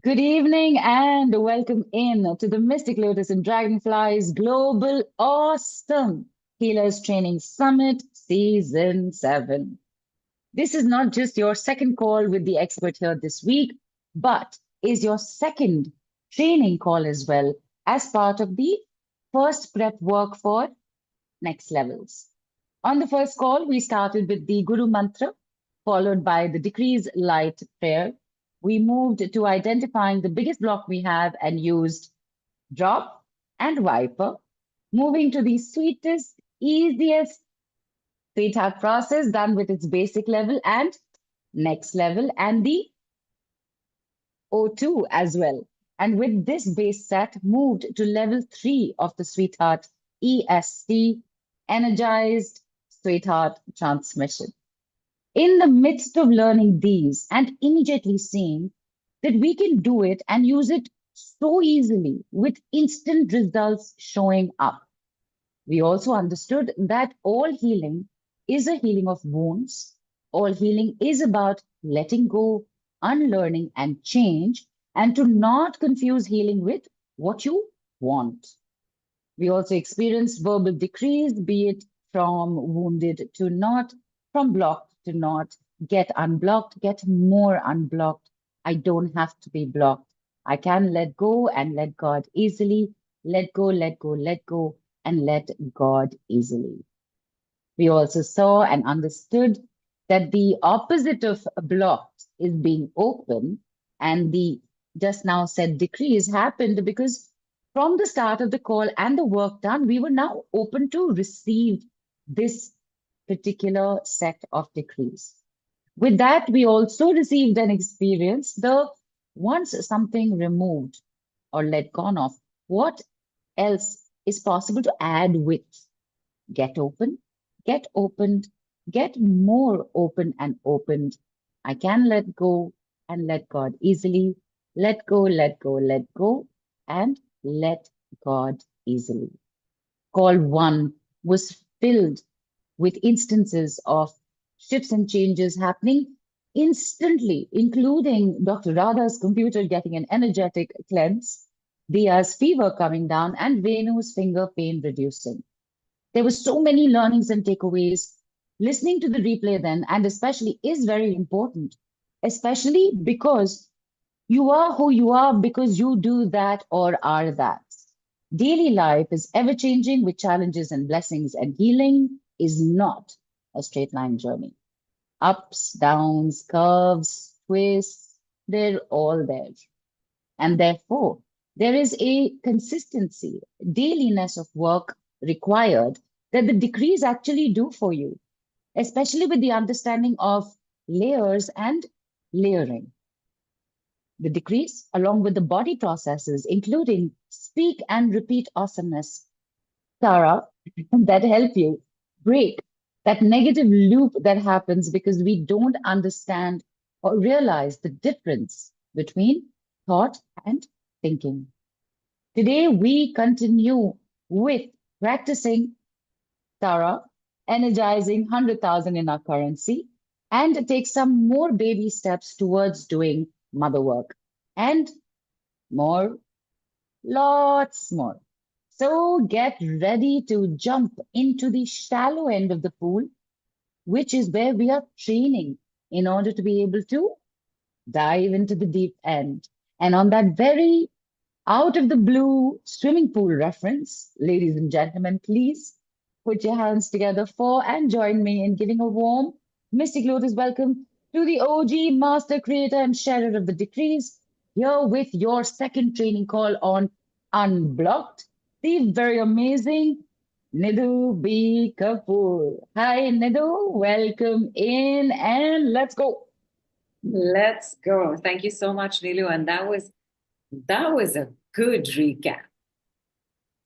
Good evening and welcome in to the Mystic Lotus and Dragonflies Global Awesome Healers Training Summit Season 7. This is not just your second call with the expert here this week, but is your second training call as well as part of the first prep work for next levels. On the first call, we started with the Guru Mantra, followed by the Decrease Light Prayer. We moved to identifying the biggest block we have and used drop and wiper, moving to the sweetest, easiest sweetheart process done with its basic level and next level and the O2 as well. And with this base set, moved to level 3 of the sweetheart EST, energized sweetheart transmission. In the midst of learning these and immediately seeing that we can do it and use it so easily with instant results showing up, we also understood that all healing is a healing of wounds. All healing is about letting go, unlearning, and change, and to not confuse healing with what you want. We also experienced verbal decrees, be it from wounded to not, from blocked to not, get unblocked, get more unblocked. I don't have to be blocked. I can let go and let God easily. Let go, let go, let go, and let God easily. We also saw and understood that the opposite of blocked is being open, and the just now said decrease happened because from the start of the call and the work done, we were now open to receive this particular set of decrees. With that, we also received an experience, the once something removed or let gone of, what else is possible to add with? Get open, get opened, get more open and opened. I can let go and let God easily. Let go, let go, let go, and let God easily. Call 1 was filled with instances of shifts and changes happening instantly, including Dr. Radha's computer getting an energetic cleanse, Dia's fever coming down, and Venu's finger pain reducing. There were so many learnings and takeaways. Listening to the replay then, and especially, is very important, especially because you are who you are because you do that or are that. Daily life is ever changing with challenges and blessings, and healing is not a straight line journey. Ups, downs, curves, twists, they're all there. And therefore, there is a consistency, dailiness of work required that the decrees actually do for you, especially with the understanding of layers and layering. The decrees, along with the body processes, including speak and repeat awesomeness, SARA, that help you break that negative loop that happens because we don't understand or realize the difference between thought and thinking. Today, we continue with practicing SARA, energizing 100,000 in our currency, and take some more baby steps towards doing mother work and more, lots more. So get ready to jump into the shallow end of the pool, which is where we are training in order to be able to dive into the deep end. And on that very out of the blue swimming pool reference, ladies and gentlemen, please put your hands together for and join me in giving a warm Mystic Lotus welcome to the OG master creator and sharer of the decrees, here with your second training call on Unblocked, the very amazing Nidhu B Kapoor. Hi, Nidhu. Welcome in and let's go. Let's go. Thank you so much, Nilu. And that was a good recap.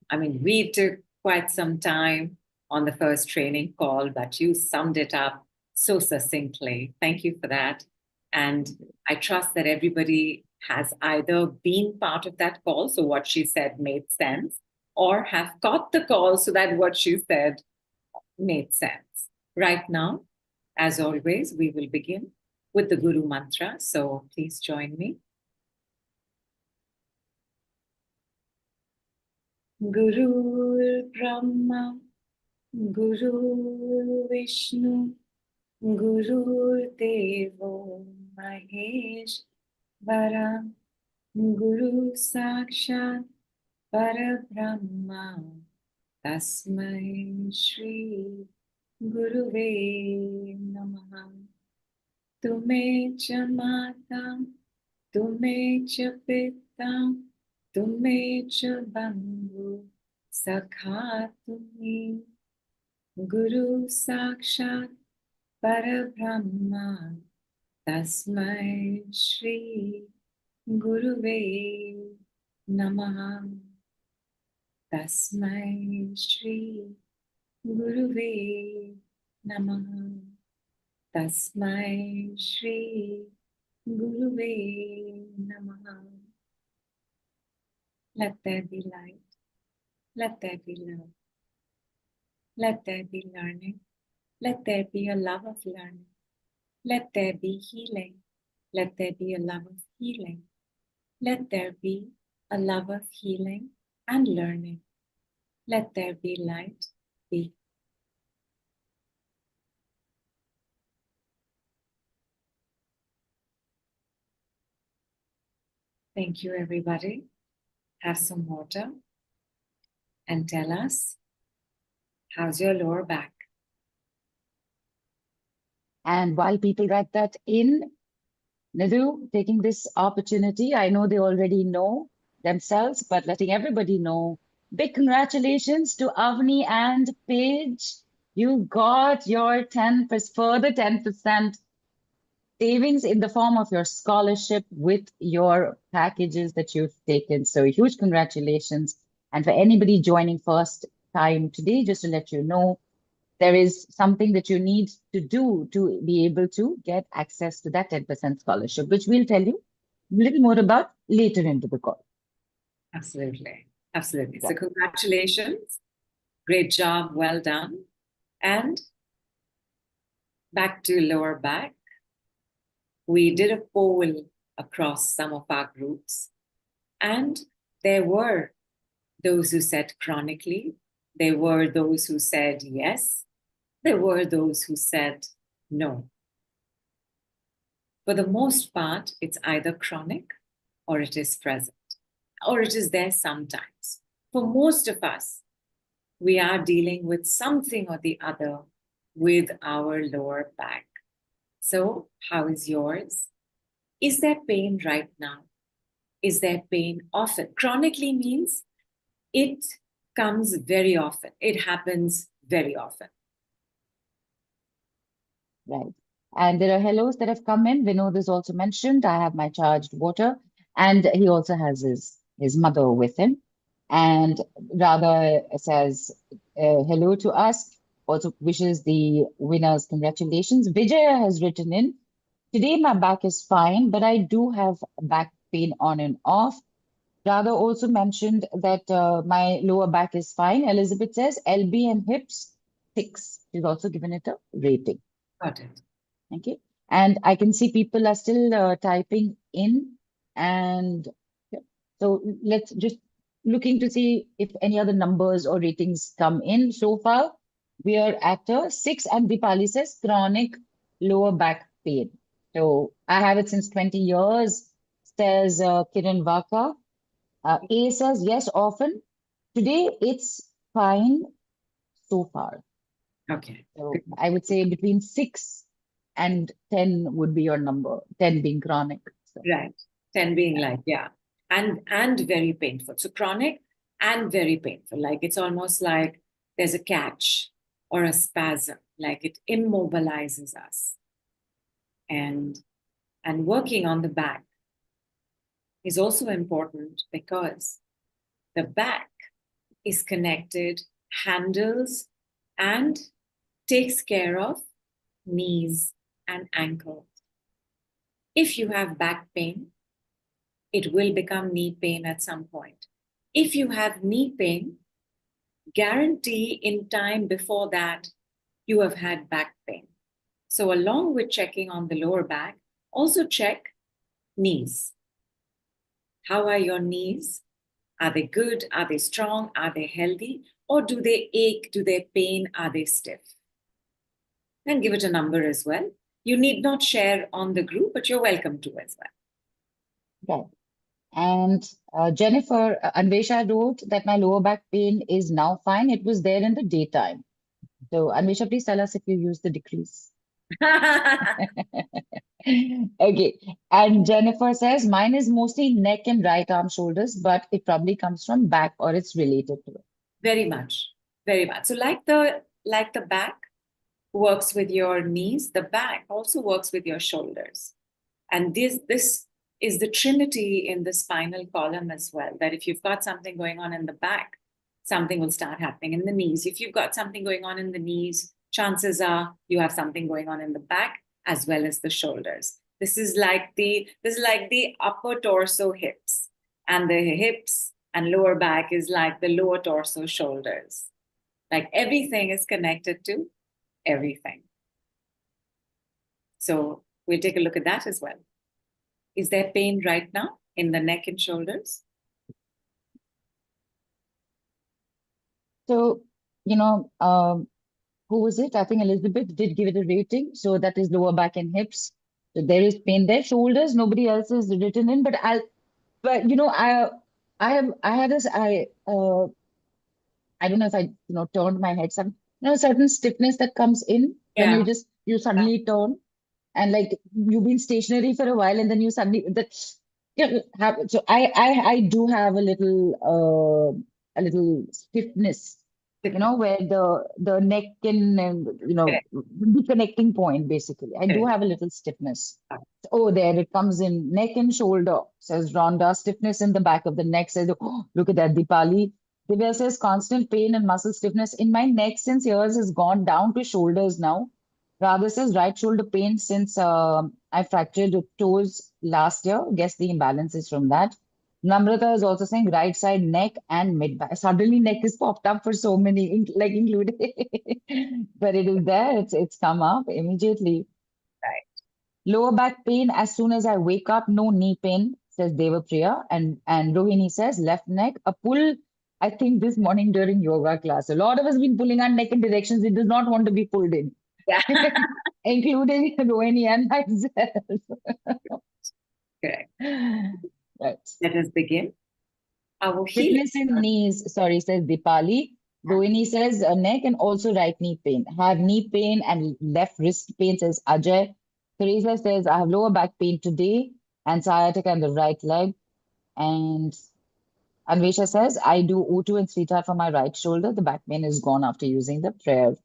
I mean, we took quite some time on the first training call, but you summed it up so succinctly. Thank you for that. And I trust that everybody has either been part of that call, so what she said made sense, or have caught the call so that what she said made sense. Right now, as always, we will begin with the Guru Mantra. So please join me. Gurur Brahma, Gurur Vishnu, Gurur Devo Maheshvara, Guru Sakshat Parabrahma, Tasmai Shri Guruve Namaha. Tume cha mata, tume cha pita, tume cha bandhu, sakha tumi, Guru Sakshat Parabrahma, Tasmai Shri Guruve Namaha. Tasmai Shri Guruve Namaha. Tasmai Shri Guruve Namaha. Let there be light. Let there be love. Let there be learning. Let there be a love of learning. Let there be healing. Let there be a love of healing. Let there be a love of healing and learning. Let there be light. Be. Thank you, everybody. Have some water and tell us, how's your lower back? And while people write that in, Nidhu, taking this opportunity, I know they already know themselves, but letting everybody know, big congratulations to Avni and Paige. You got your 10%, further 10% savings in the form of your scholarship with your packages that you've taken. So huge congratulations. And for anybody joining first time today, just to let you know, there is something that you need to do to be able to get access to that 10% scholarship, which we'll tell you a little more about later into the call. Absolutely. Absolutely. Yeah. So congratulations. Great job. Well done. And back to lower back. We did a poll across some of our groups, and there were those who said chronically, there were those who said yes, there were those who said no. For the most part, it's either chronic or it is present, or it is there sometimes. For most of us, we are dealing with something or the other with our lower back. So, how is yours? Is there pain right now? Is there pain often? Chronically means it comes very often. It happens very often. Right. And there are hellos that have come in. Vinod is also mentioned. I have my charged water, and he also has his mother with him. And Radha says hello to us. Also wishes the winners congratulations. Vijaya has written in. Today my back is fine, but I do have back pain on and off. Radha also mentioned that my lower back is fine. Elizabeth says LB and hips 6. She's also given it a rating. Got it. Thank you. And I can see people are still typing in. And yeah. So let's just looking to see if any other numbers or ratings come in. So far, we are at a 6, and Dipali says chronic lower back pain. So I have it since 20 years, says Kiran Vaka. A says yes, often. Today, it's fine so far. Okay. So I would say between 6 and 10 would be your number, 10 being chronic. So, Right. 10 being like, yeah. And very painful. So chronic and very painful. Like it's almost like there's a catch or a spasm, like it immobilizes us. And working on the back is also important because the back is connected, handles, and takes care of knees and ankles. If you have back pain, it will become knee pain at some point. If you have knee pain, guarantee in time before that, you have had back pain. So along with checking on the lower back, also check knees. How are your knees? Are they good? Are they strong? Are they healthy? Or do they ache? Do they pain? Are they stiff? And give it a number as well. You need not share on the group, but you're welcome to as well. Right. And Jennifer, Anvesha wrote that my lower back pain is now fine. It was there in the daytime. So, Anvesha, please tell us if you use the decrease. Okay. And Jennifer says, mine is mostly neck and right arm shoulders, but it probably comes from back or it's related to it. Very much, very much. So like the back works with your knees, the back also works with your shoulders. And this is the trinity in the spinal column as well, that if you've got something going on in the back, something will start happening in the knees. If you've got something going on in the knees, chances are you have something going on in the back as well as the shoulders. This is like the upper torso hips, and the hips and lower back is like the lower torso shoulders. Like everything is connected to everything. So we'll take a look at that as well. Is there pain right now in the neck and shoulders? So, who was it? I think Elizabeth did give it a rating. So that is lower back and hips. So there is pain there. Shoulders, nobody else has written in, but I had this, I don't know if I, turned my head. Some, certain stiffness that comes in when Yeah. you suddenly turn, and like you've been stationary for a while, and then you suddenly so I do have a little stiffness, where the neck and Correct. the connecting point basically. I do Correct. have a little stiffness. Oh, there it comes in neck and shoulder, says Rhonda. Stiffness in the back of the neck, says, oh, look at that, Dipali. Divya says constant pain and muscle stiffness in my neck since years has gone down to shoulders now. Radha says right shoulder pain since I fractured the toes last year. Guess the imbalance is from that. Namrata is also saying right side neck and mid back. Suddenly neck is popped up for so many, like included, but it is there. It's come up immediately. Right. Lower back pain as soon as I wake up. No knee pain, says Devapriya. And Rohini says left neck. A pull, I think, this morning during yoga class. A lot of us been pulling our neck in directions it does not want to be pulled in. Yeah. Including Rohini and myself. Correct. Right. Let us begin. Our heel. Fitness in knees, sorry, says Dipali. Rohini says neck and also right knee pain. Have knee pain and left wrist pain, says Ajay. Teresa says, I have lower back pain today and sciatica in the right leg. And Anvesha says, I do O2 and Sweetheart for my right shoulder. The back pain is gone after using the prayer.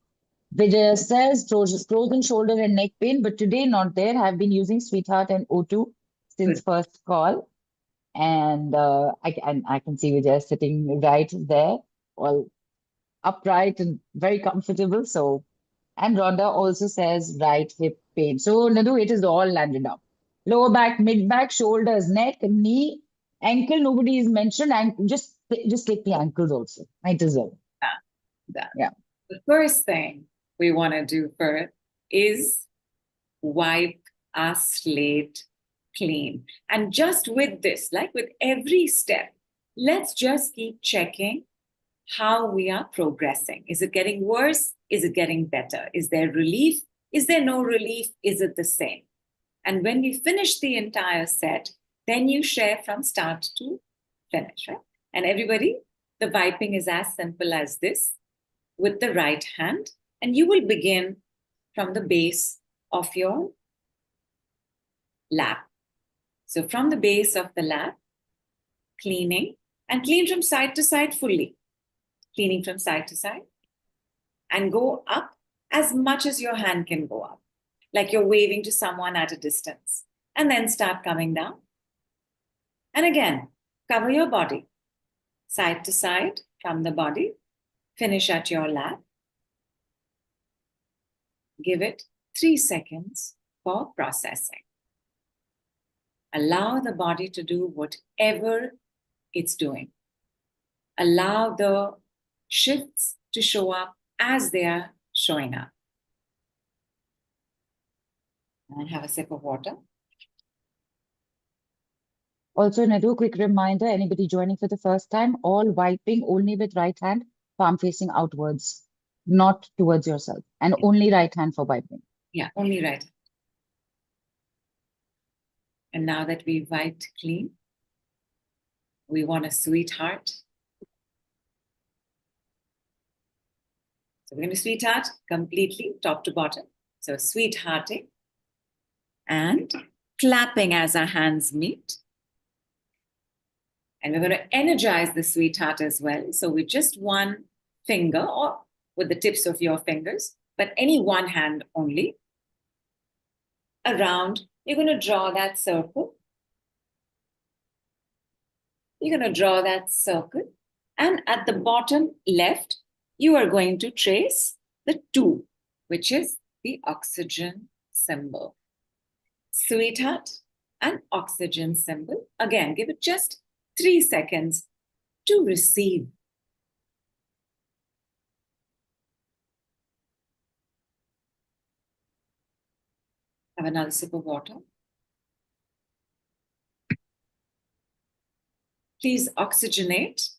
Vijay says, frozen shoulder and neck pain, but today not there. I've been using Sweetheart and O2 since Good. first call. And I can see Vijay sitting right there, all upright and very comfortable. So, and Rhonda also says right hip pain. So, Nidhu, it is all landed up. Lower back, mid back, shoulders, neck, knee, ankle. Nobody is mentioned. And just take the ankles also. Might as well. Yeah. The first thing we want to do first is wipe our slate clean. And just with this, like with every step, let's just keep checking how we are progressing. Is it getting worse? Is it getting better? Is there relief? Is there no relief? Is it the same? And when we finish the entire set, then you share from start to finish, right? And everybody, the wiping is as simple as this with the right hand. And you will begin from the base of your lap. So from the base of the lap, cleaning, and clean from side to side fully. Cleaning from side to side. And go up as much as your hand can go up. Like you're waving to someone at a distance. And then start coming down. And again, cover your body. Side to side from the body. Finish at your lap. Give it 3 seconds for processing. Allow the body to do whatever it's doing. Allow the shifts to show up as they are showing up. And have a sip of water. Also, Nidhu, quick reminder, anybody joining for the first time, all wiping only with right hand, palm facing outwards, not towards yourself, and only right hand for wiping. Yeah, only right. And now that we've wiped clean, we want a sweetheart. So we're going to sweetheart completely, top to bottom. So sweethearting and clapping as our hands meet. And we're going to energize the sweetheart as well. So with just one finger or with the tips of your fingers, but any one hand only, around, you're going to draw that circle. You're going to draw that circle. And at the bottom left, you are going to trace the 2, which is the oxygen symbol. Sweetheart and oxygen symbol. Again, give it just 3 seconds to receive. Have another sip of water. Please oxygenate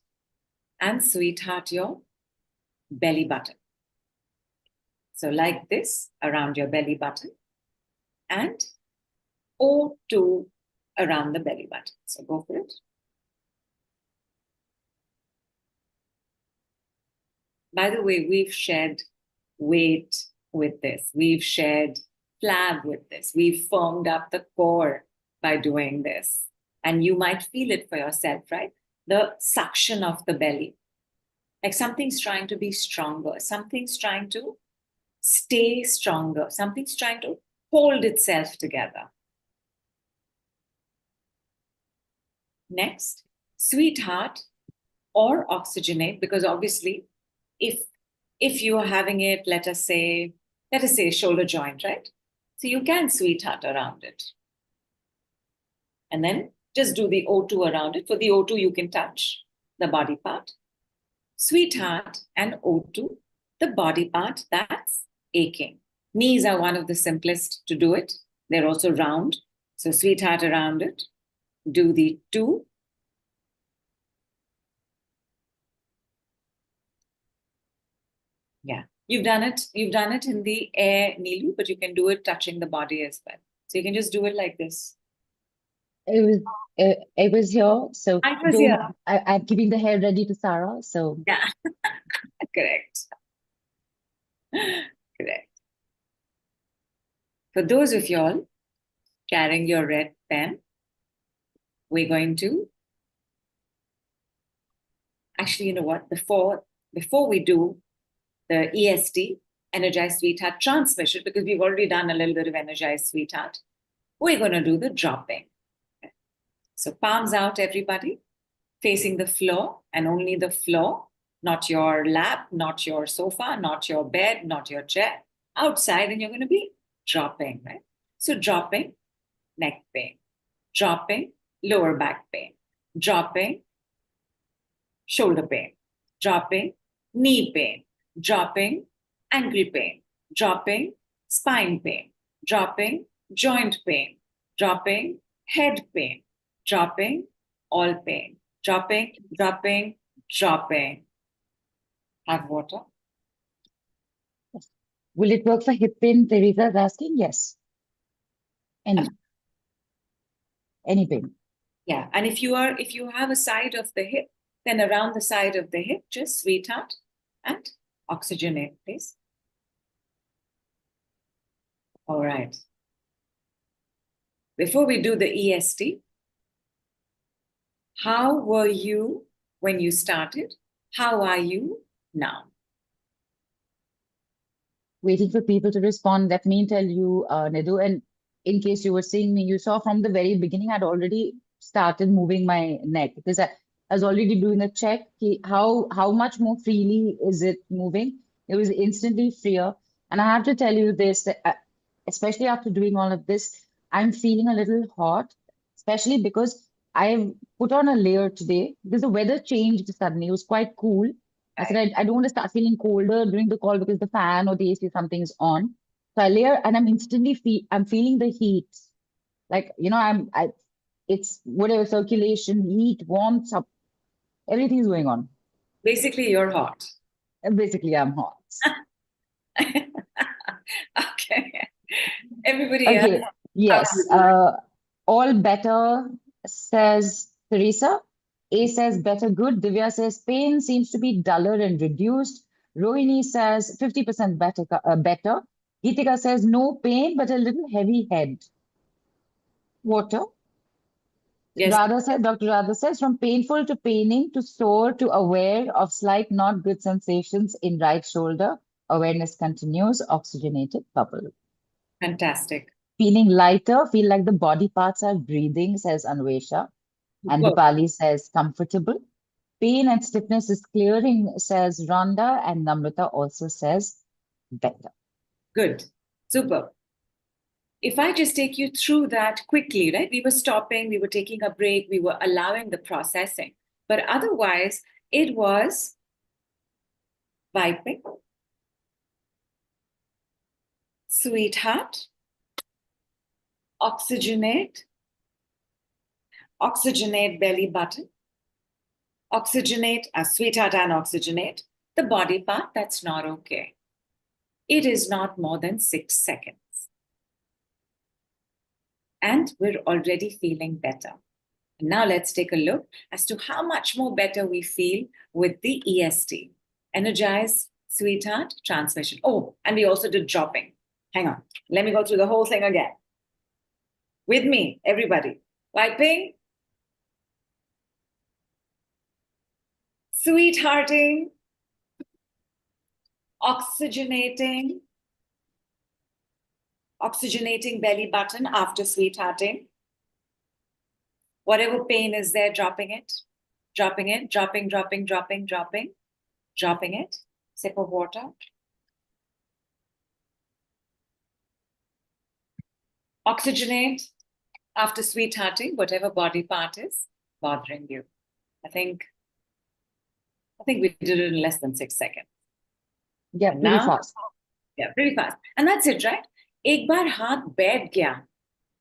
and sweetheart your belly button. So like this, around your belly button, and O2 around the belly button. So go for it. By the way, we've shared weight with this. We've shared flab with this. We've firmed up the core by doing this. And you might feel it for yourself, right? The suction of the belly. Like something's trying to be stronger. Something's trying to stay stronger. Something's trying to hold itself together. Next, sweetheart or oxygenate, because obviously if you are having it, let us say shoulder joint, right? So you can sweetheart around it. And then just do the O2 around it. For the O2, you can touch the body part. Sweetheart and O2, the body part that's aching. Knees are one of the simplest to do it. They're also round. So sweetheart around it. Do the 2. Yeah, you've done it in the air, Neelu, but you can do it touching the body as well. So you can just do it like this. It was here, so I was here. I'm keeping the hair ready to Sarah, so Yeah, correct. Correct. For those of y'all carrying your red pen, we're going to actually, you know what? Before we do the EST, Energize Sweetheart transmission, because we've already done a little bit of Energize Sweetheart, we're going to do the dropping. Okay. So palms out, everybody, facing the floor and only the floor, not your lap, not your sofa, not your bed, not your chair. Outside, and you're going to be dropping, right? So dropping, neck pain. Dropping, lower back pain. Dropping, shoulder pain. Dropping, knee pain. Dropping, ankle pain. Dropping, spine pain. Dropping, joint pain. Dropping, head pain. Dropping, all pain. Dropping, dropping, dropping. Have water. will it work for hip pain? Teresa is asking. Yes. Any pain. Yeah, and if you have a side of the hip, then around the side of the hip, just sweetheart and oxygenate, please. All right. Before we do the EST, how were you when you started? How are you now? Waiting for people to respond. Let me tell you, Nidhu, and in case you were seeing me, you saw from the very beginning, I'd already started moving my neck because I was already doing a check. How much more freely is it moving? It was instantly freer. And I have to tell you this, that especially after doing all of this, I'm feeling a little hot, especially because I've put on a layer today because the weather changed suddenly. It was quite cool. I said, I don't want to start feeling colder during the call because the fan or the AC something is on. So I layer and I'm instantly I'm feeling the heat. Like, you know, It's whatever circulation, heat, warmth, everything is going on. Basically, you're hot. Basically, I'm hot. Okay. Everybody else. Okay, yes. All better, says Teresa. A says better, good. Divya says pain seems to be duller and reduced. Rohini says 50% better, better. Geetika says no pain, but a little heavy head. Water. Yes, Dr. Radha says from painful to paining to sore to aware of slight not good sensations in right shoulder. Awareness continues. Oxygenated bubble. fantastic. Feeling lighter, feel like the body parts are breathing, says Anvesha. And Superb. Dipali says comfortable. Pain and stiffness is clearing, says Rhonda. And Namrata also says better. Good. Super. If I just take you through that quickly, right? We were stopping, we were taking a break, we were allowing the processing. But otherwise, it was wiping, sweetheart, oxygenate, oxygenate belly button, oxygenate, sweetheart and oxygenate, the body part that's not okay. It is not more than 6 seconds. And we're already feeling better. Now let's take a look as to how much more better we feel with the EST. Energize, sweetheart, transmission. Oh, and we also did dropping. Hang on. Let me go through the whole thing again. With me, everybody. Wiping, sweethearting, oxygenating, oxygenating belly button after sweethearting. Whatever pain is there, dropping it, dropping it, dropping, dropping, dropping, dropping, dropping it. Sip of water. Oxygenate after sweethearting, whatever body part is bothering you. I think we did it in less than 6 seconds. Yeah, And pretty now, fast. yeah, pretty fast. And that's it, right? एक बार हाथ बैठ गया,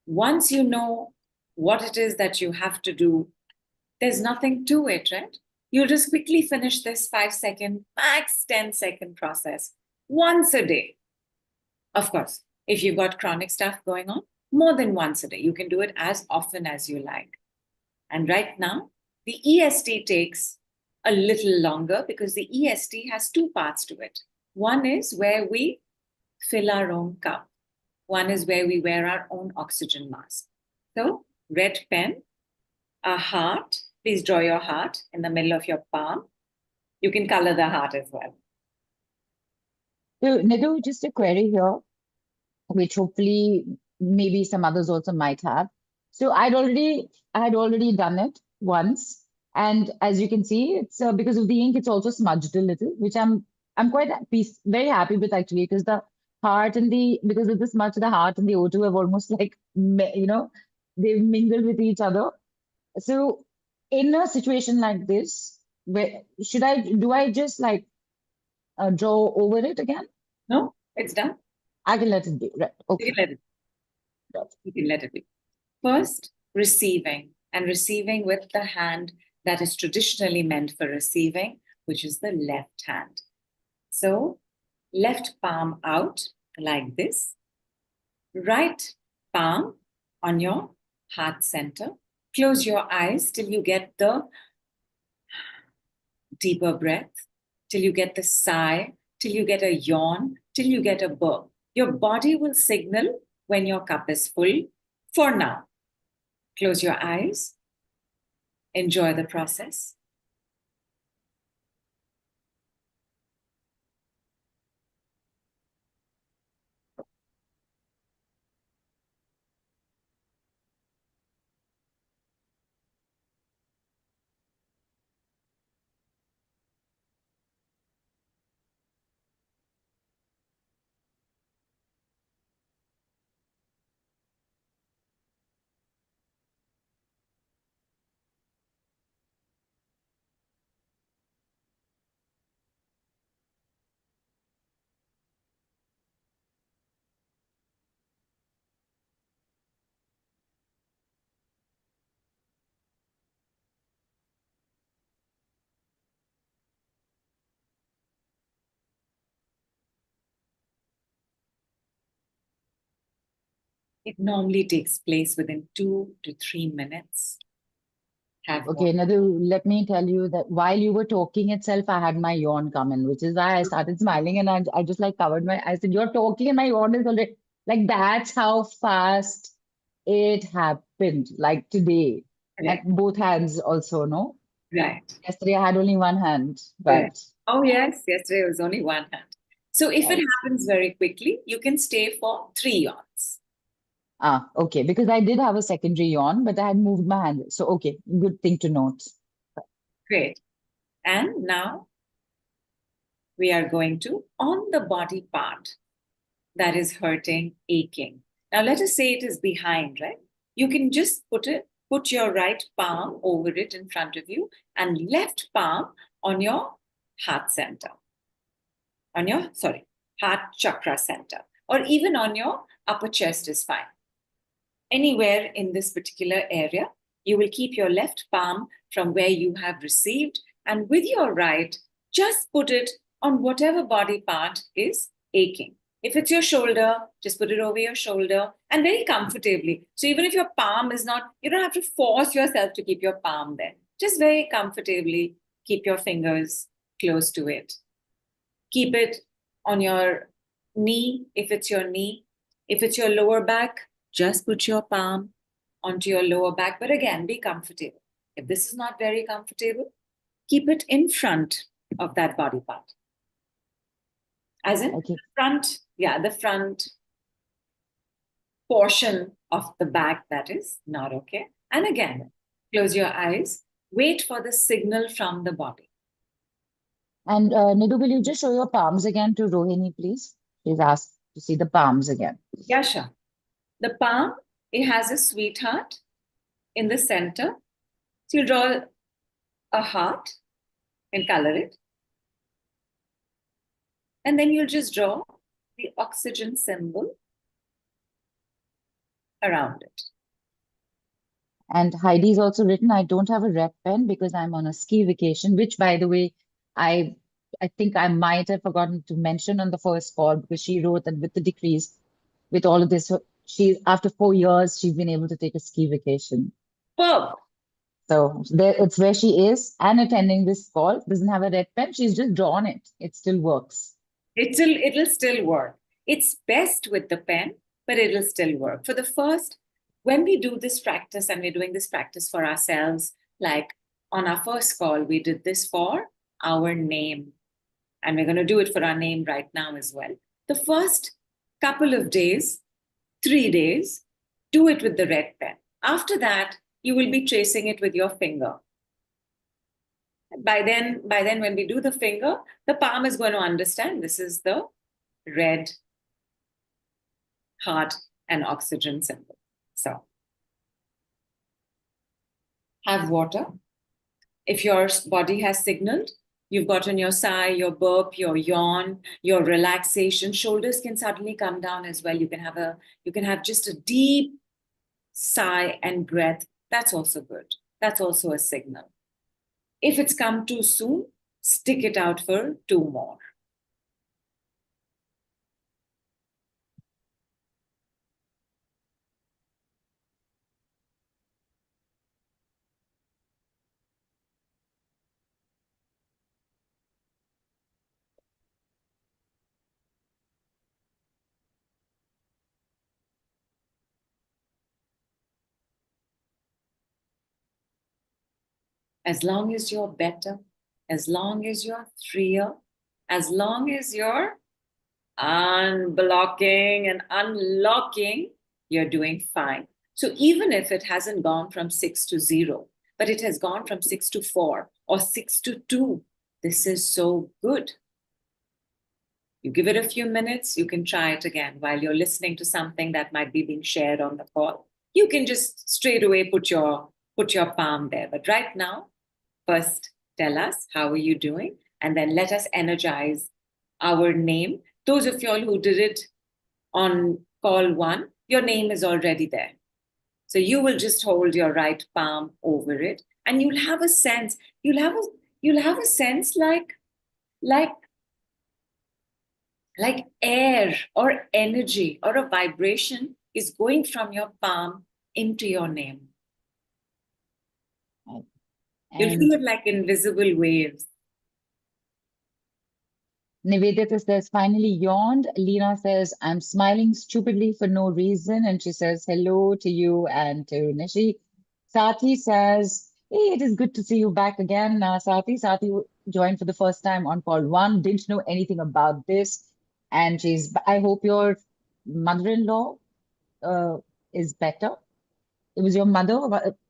once you know what it is that you have to do, there's nothing to it, right? You just quickly finish this 5-second, max 10-second process once a day. Of course, if you've got chronic stuff going on, more than once a day. You can do it as often as you like. And right now, the EST takes a little longer because the EST has 2 parts to it. One is where we fill our own cup. One is where we wear our own oxygen mask. So, red pen, a heart. Please draw your heart in the middle of your palm. You can color the heart as well. So, Nidhu, just a query here, which hopefully maybe some others also might have. So I had already done it once, and as you can see, it's because of the ink, it's also smudged a little, which I'm quite very happy with actually, because the heart and the because of the smudge, the heart and the O2 have almost like they've mingled with each other. So in a situation like this, where do I just like draw over it again? No, it's done. I can let it be, right? You Okay. can let it. You can let it be. First, receiving, and receiving with the hand that is traditionally meant for receiving, which is the left hand. So, left palm out like this, right palm on your heart center. Close your eyes till you get the deeper breath, till you get the sigh, till you get a yawn, till you get a burp. Your body will signal when your cup is full. For now, close your eyes. Enjoy the process. It normally takes place within 2 to 3 minutes. Have Okay, Nidhu, let me tell you that while you were talking itself, I had my yawn come in, which is why I started smiling and I just like covered my eyes. I said, you're talking and my yawn is already like that's how fast it happened, like today. And correct. both hands also, no? Right. Yesterday I had only one hand, Right. but Oh, yes. Yesterday was only one hand. So if it right. happens very quickly, you can stay for 3 yawns. Ah, okay. Because I did have a secondary yawn, but I had moved my hand. So okay, good thing to note. Great. And now we are going to on the body part that is hurting, aching. Now let us say it is behind, right? You can just put your right palm over it in front of you and left palm on your heart center, heart chakra center, or even on your upper chest is fine. Anywhere in this particular area, you will keep your left palm from where you have received, and with your right, just put it on whatever body part is aching. If it's your shoulder, just put it over your shoulder and very comfortably. So even if your palm is not, you don't have to force yourself to keep your palm there. Just very comfortably keep your fingers close to it. Keep it on your knee if it's your knee. If it's your lower back, just put your palm onto your lower back. But again, be comfortable. If this is not very comfortable, keep it in front of that body part. As in Okay. the front portion of the back that is not okay. And again, close your eyes, wait for the signal from the body. And Nidhu, will you just show your palms again to Rohini, please? She's asked to see the palms again. Yeah, sure. The palm, it has a sweetheart in the center. So you draw a heart and color it. And then you'll just draw the oxygen symbol around it. And Heidi's also written, I don't have a red pen because I'm on a ski vacation, which, by the way, I think I might have forgotten to mention on the first call because she wrote that with the decrease, with all of this, she after 4 years, she's been able to take a ski vacation. Purp. So there, it's where she is and attending this call. Doesn't have a red pen. She's just drawn it. It still works. It'll still work. It's best with the pen, but it'll still work. For the first, when we do this practice and we're doing this practice for ourselves, like on our first call, we did this for our name. And we're going to do it for our name right now as well. The first couple of days, 3 days, do it with the red pen. After that, you will be tracing it with your finger. By then, when we do the finger, the palm is going to understand this is the red heart and oxygen symbol. So, have water. If your body has signaled, you've gotten your sigh, your burp, your yawn, your relaxation. Shoulders can suddenly come down as well. You can have just a deep sigh and breath. That's also good. That's also a signal. If it's come too soon, stick it out for 2 more. As long as you're better, as long as you're freer, as long as you're unblocking and unlocking, you're doing fine. So even if it hasn't gone from 6 to 0, but it has gone from 6 to 4 or 6 to 2, this is so good. You give it a few minutes, you can try it again while you're listening to something that might be being shared on the call. You can just straight away put your palm there. But right now, first tell us, how are you doing? And then let us energize our name. Those of y'all who did it on call 1, your name is already there. So you will just hold your right palm over it and you'll have a sense, you'll have a sense like air or energy or a vibration is going from your palm into your name. Right. You'll And feel it like invisible waves. Nivedita says, finally yawned. Lena says, I'm smiling stupidly for no reason. And she says, hello to you and to Nishi. Sati says, hey, it is good to see you back again. Sati joined for the first time on call one, didn't know anything about this. And I hope your mother-in-law is better. It was your mother,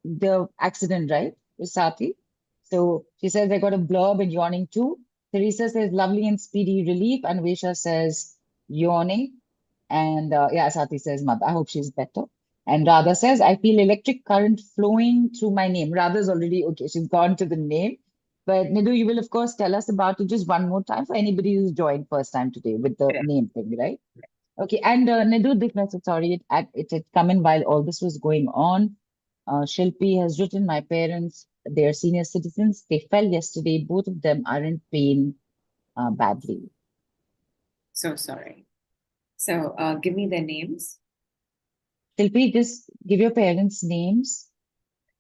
the accident, right? With Sati. So she says, I got a blurb and yawning too. Teresa says, lovely and speedy relief. And Vesha says, yawning. And yeah, Sati says, mother, I hope she's better. And Radha says, I feel electric current flowing through my name. Radha's already, okay, she's gone to the name. But Nidhu, you will, of course, tell us about it just one more time for anybody who's joined first time today with the Correct. name thing, right? Okay, and Nidhu, this message, sorry, it had come in while all this was going on. Shilpi has written, my parents, they are senior citizens. They fell yesterday. Both of them are in pain badly. So sorry. So give me their names. Shilpi, just give your parents names.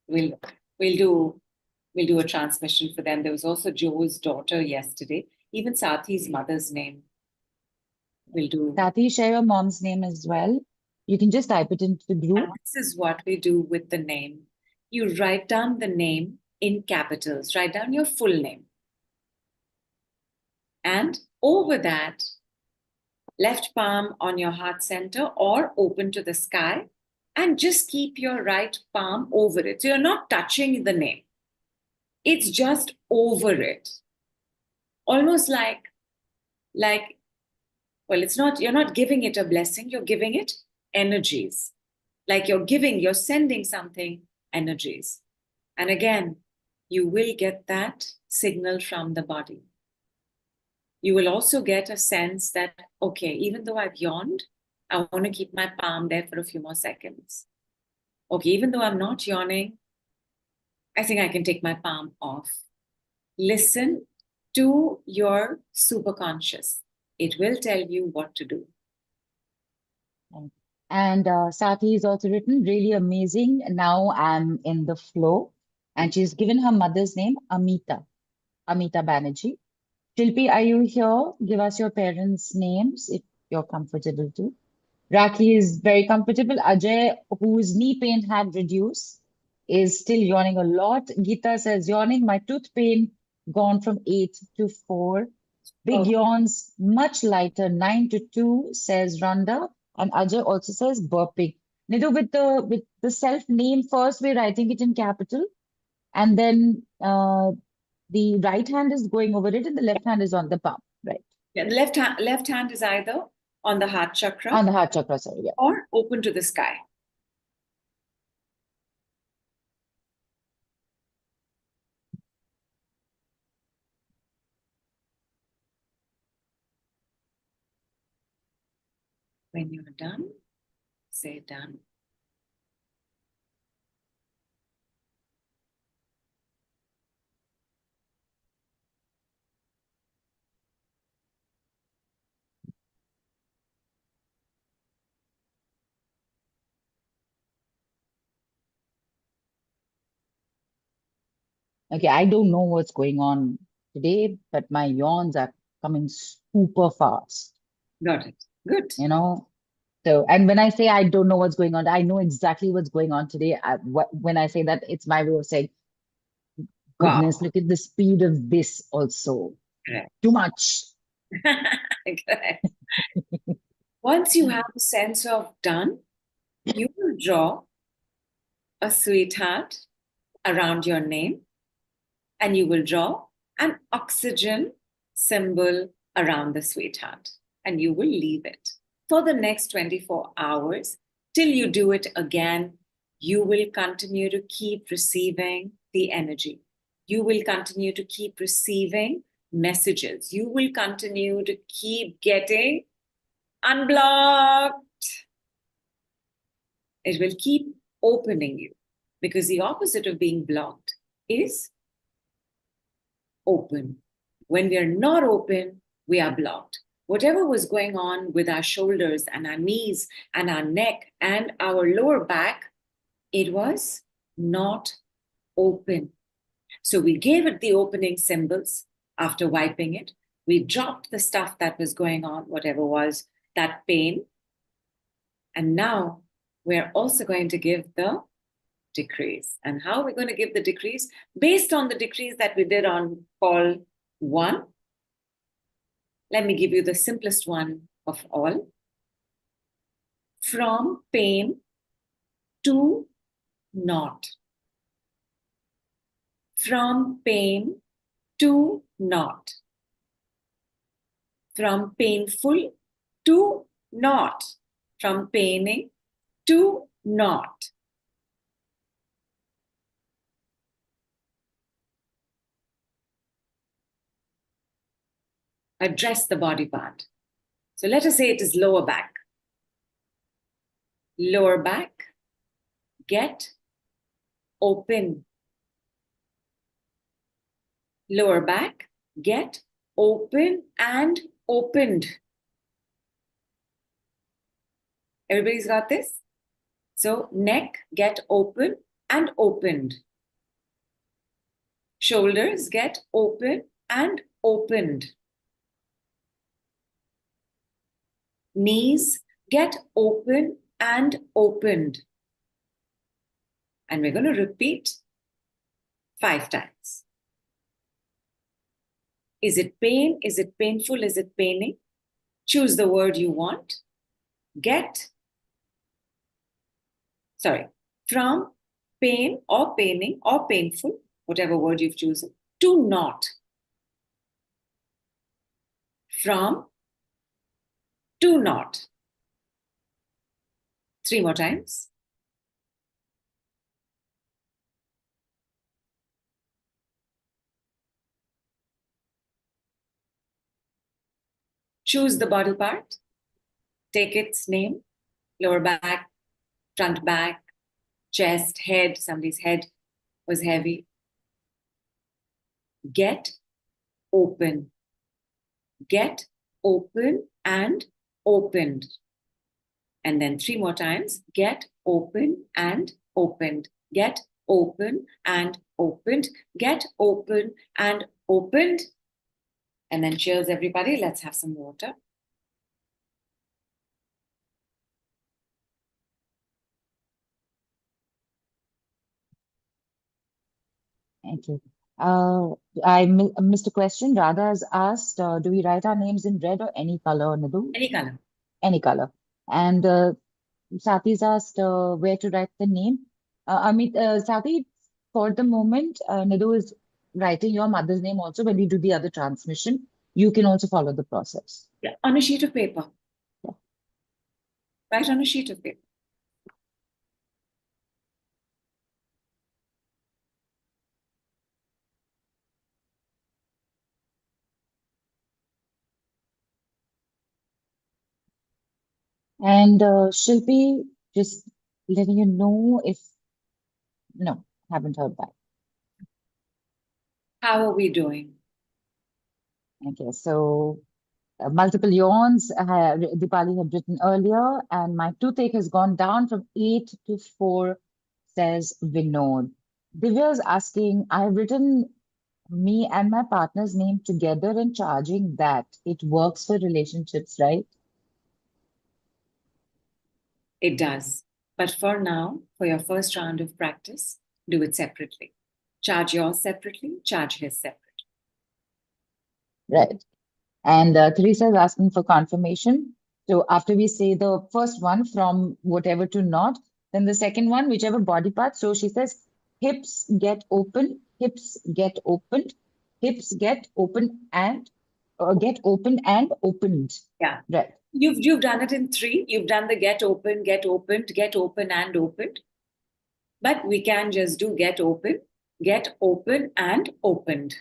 We'll do a transmission for them. There was also Joe's daughter yesterday. Even Sathi's mother's name. We'll do. Tati, share your mom's name as well. You can just type it into the group. And this is what we do with the name. You write down the name in capitals. Write down your full name. And over that, left palm on your heart center or open to the sky, and just keep your right palm over it. So you're not touching the name. It's just over it. Almost like, well, it's not, you're not giving it a blessing, you're giving it energies. Like you're sending something energies. And again, you will get that signal from the body. You will also get a sense that, okay, even though I've yawned, I want to keep my palm there for a few more seconds. Okay, even though I'm not yawning, I think I can take my palm off. Listen to your superconscious. It will tell you what to do. And Sati has also written, really amazing. Now I'm in the flow. And she's given her mother's name, Amita Banerjee. Shilpi, are you here? Give us your parents' names if you're comfortable to. Raki is very comfortable. Ajay, whose knee pain had reduced, is still yawning a lot. Geeta says, yawning, my tooth pain gone from 8 to 4. Big yawns, much lighter, 9 to 2, says Randa. And Ajay also says burping. Nidhu, with the self name first, we're writing it in capital. And then the right hand is going over it and the left hand is on the palm, right? Yeah, the left hand is either on the heart chakra. On the heart chakra, sorry, yeah. Or open to the sky. When you're done, say done. Okay, I don't know what's going on today, but my yawns are coming super fast. Got it. Good. You know, so, and when I say I don't know what's going on, I know exactly what's going on today. When I say that, it's my way of saying, goodness, look at the speed of this also. Correct. Too much. Correct. Once you have a sense of done, you will draw a sweetheart around your name, and you will draw an oxygen symbol around the sweetheart, and you will leave it for the next 24 hours till you do it again. You will continue to keep receiving the energy. You will continue to keep receiving messages. You will continue to keep getting unblocked. It will keep opening you, because the opposite of being blocked is open. When we are not open, we are blocked. whatever was going on with our shoulders and our knees and our neck and our lower back, it was not open. So we gave it the opening symbols after wiping it. We dropped the stuff that was going on, whatever was that pain. And now we're also going to give the decrease. And how are we going to give the decrease? Based on the decrease that we did on call 1. Let me give you the simplest one of all. From pain to not. From pain to not. From painful to not. From paining to not. Address the body part. So let us say it is lower back. Lower back, get open. Lower back, get open and opened. Everybody's got this? So neck, get open and opened. Shoulders, get open and opened. Knees, get open and opened. And we're going to repeat 5 times. Is it pain? Is it painful? Is it paining? Choose the word you want. From pain or paining or painful, whatever word you've chosen, to not. From to not. 3 more times. Choose the body part. Take its name. Lower back, front back, chest, head. Somebody's head was heavy. Get open. Get open and opened. And then 3 more times. Get open and opened. Get open and opened. Get open and opened. And then cheers, everybody. Let's have some water. Thank you. I missed a question. Radha has asked, do we write our names in red or any color, Nidhu? Any color. Any color. And Sati's asked where to write the name. Sati, for the moment, Nidhu is writing your mother's name also. When we do the other transmission, you can also follow the process. Yeah, on a sheet of paper. Yeah. Write on a sheet of paper. And Shilpi, just letting you know if, no, haven't heard back. How are we doing? Okay, so multiple yawns, Dipali had written earlier, and my toothache has gone down from 8 to 4, says Vinod. Divya is asking, I have written me and my partner's name together and charging that. It works for relationships, right? It does. But for now, for your first round of practice, do it separately. Charge yours separately, charge his separately. Right. And Teresa is asking for confirmation. So after we say the first one, from whatever to not, then the second one, whichever body part. So she says, hips get open, hips get opened, hips get open and get open and opened. Yeah. Right. You've done it in 3. You've done the get open, get opened, get open and opened. But we can just do get open and opened.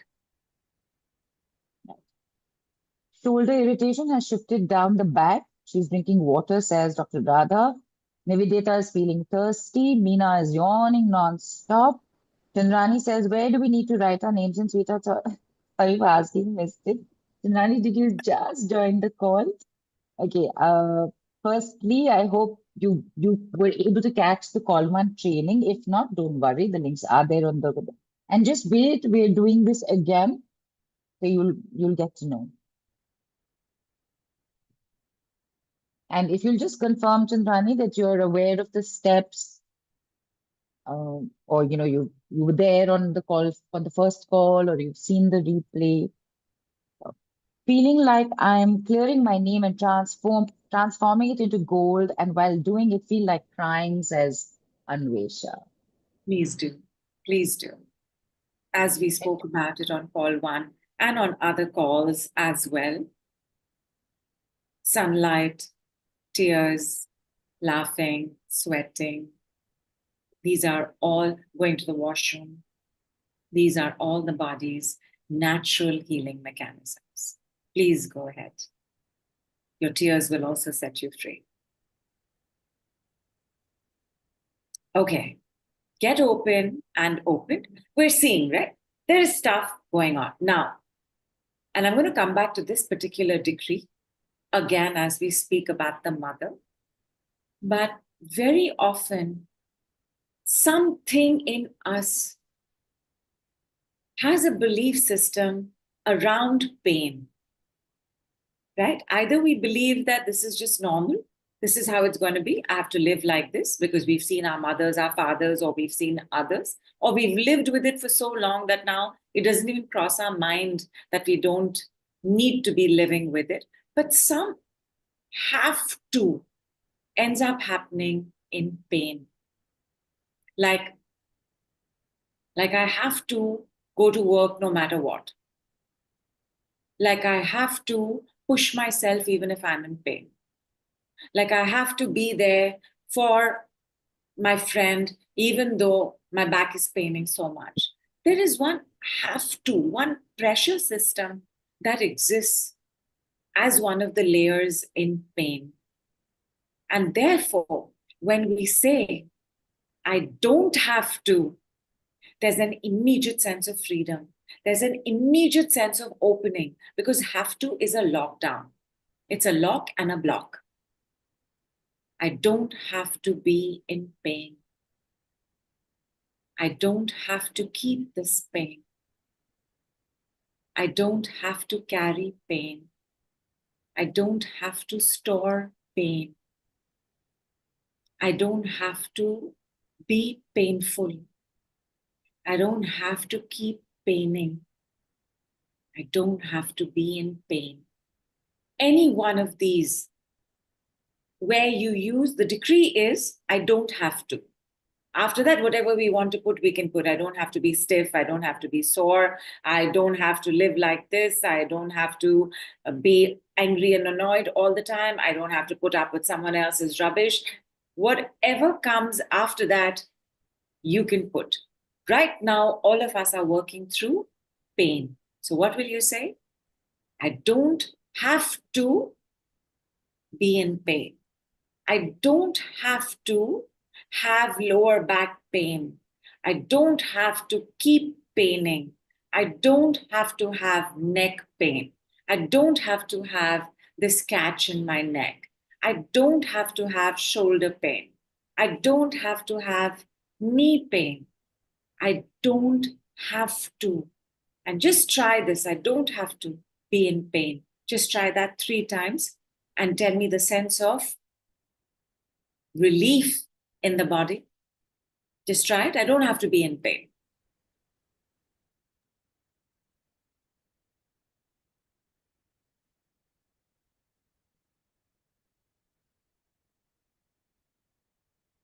Shoulder irritation has shifted down the back. She's drinking water, says Dr. Radha. Nivedita is feeling thirsty. Meena is yawning non-stop. Chandrani says, where do we need to write our names in sweetheart? Sorry for asking, missed it. Chinrani, did you just join the call? Okay. Firstly, I hope you were able to catch the call one training. If not, don't worry. The links are there on the and just wait. We're doing this again, so you'll get to know. And if you'll just confirm, Chandrani, that you're aware of the steps, or you were there on the call for the first call, or you've seen the replay. Feeling like I'm clearing my name and transforming it into gold, and while doing it, feel like crying, says Anvesha. Please do. Please do. As we spoke about it on call one and on other calls as well. Sunlight, tears, laughing, sweating. These are all going to the washroom. These are all the body's natural healing mechanisms. Please go ahead. Your tears will also set you free. Okay, get open and open. We're seeing, right? There is stuff going on now. And I'm going to come back to this particular decree again as we speak about the mother. But very often, something in us has a belief system around pain, right? Either we believe that this is just normal, this is how it's going to be, I have to live like this because we've seen our mothers, our fathers, or we've seen others, or we've lived with it for so long that now it doesn't even cross our mind that we don't need to be living with it. But some have to ends up happening in pain. Like I have to go to work no matter what. Like I have to push myself even if I'm in pain. Like I have to be there for my friend even though my back is paining so much. There is one pressure system that exists as one of the layers in pain. And therefore, when we say, I don't have to, there's an immediate sense of freedom. There's an immediate sense of opening because have to is a lockdown. It's a lock and a block. I don't have to be in pain. I don't have to keep this pain. I don't have to carry pain. I don't have to store pain. I don't have to be painful. I don't have to keep paining. I don't have to be in pain. Any one of these where you use the decree is, I don't have to. After that, whatever we want to put, we can put. I don't have to be stiff. I don't have to be sore. I don't have to live like this. I don't have to be angry and annoyed all the time. I don't have to put up with someone else's rubbish. Whatever comes after that, you can put. Right now, all of us are working through pain. So what will you say? I don't have to be in pain. I don't have to have lower back pain. I don't have to keep paining. I don't have to have neck pain. I don't have to have this catch in my neck. I don't have to have shoulder pain. I don't have to have knee pain. I don't have to. And just try this. I don't have to be in pain. Just try that 3 times and tell me the sense of relief in the body. Just try it. I don't have to be in pain.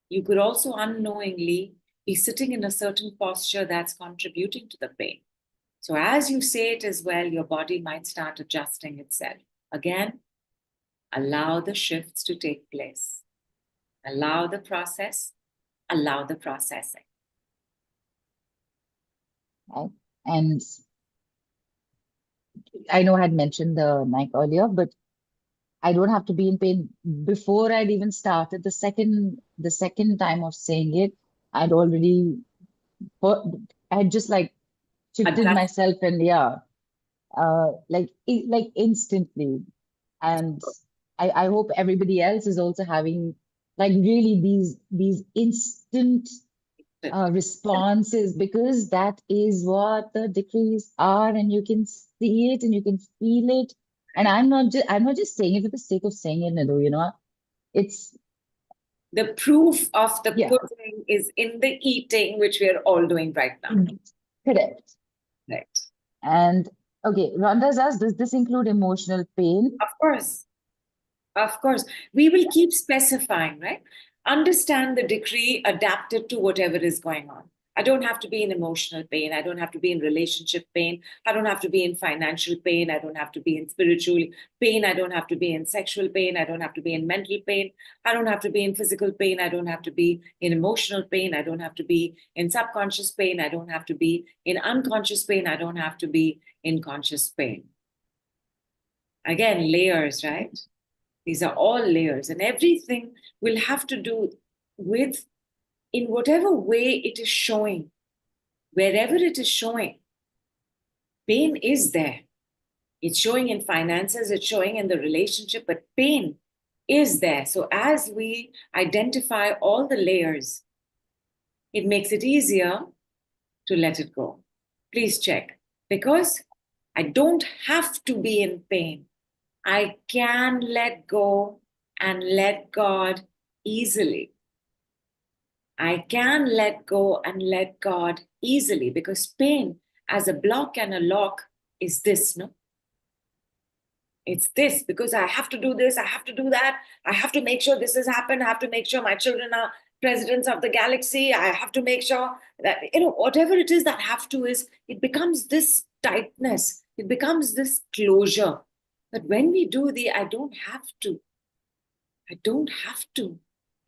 You could also unknowingly be sitting in a certain posture that's contributing to the pain. So as you say it as well, your body might start adjusting itself. Again, allow the shifts to take place. Allow the process, allow the processing. Right? And I know I had mentioned the neck earlier, but I don't have to be in pain. Before I'd even started the second time of saying it, I'd already I had just like shifted myself, and yeah. like instantly. And I hope everybody else is also having like really these instant responses, because that is what the decrees are, and you can see it and you can feel it. And I'm not just saying it for the sake of saying it, Nidhu, it's The proof of the yeah, pudding is in the eating, which we are all doing right now. correct. Right. And okay, Rhonda's asked, does this include emotional pain? Of course. Of course. We will keep specifying, right? Understand the decree, adapt it to whatever is going on. I don't have to be in emotional pain. I don't have to be in relationship pain. I don't have to be in financial pain. I don't have to be in spiritual pain. I don't have to be in sexual pain. I don't have to be in mental pain. I don't have to be in physical pain. I don't have to be in emotional pain. I don't have to be in subconscious pain. I don't have to be in unconscious pain. I don't have to be in conscious pain. Again, layers, right? These are all layers, and everything will have to do with, in whatever way it is showing, wherever it is showing, pain is there. It's showing in finances, it's showing in the relationship, but pain is there. So as we identify all the layers, it makes it easier to let it go. Please check, because I don't have to be in pain. I can let go and let God easily. I can let go and let God easily, because pain as a block and a lock is this, no? It's this, because I have to do this, I have to do that, I have to make sure this has happened, I have to make sure my children are presidents of the galaxy, I have to make sure that, whatever it is that have to is, it becomes this tightness, it becomes this closure. But when we do the I don't have to, I don't have to,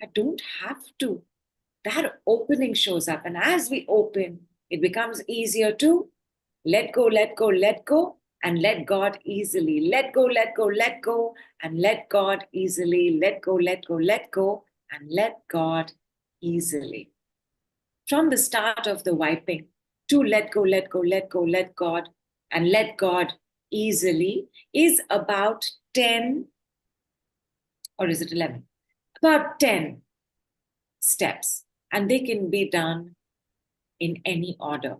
I don't have to, that opening shows up. And as we open, it becomes easier to let go, let go, let go, and let God easily. Let go, let go, let go, and let God easily. Let go, let go, let go, and let God easily. From the start of the wiping to let go, let go, let go, let God, and let God easily is about 10, or is it 11? About 10 steps, and they can be done in any order.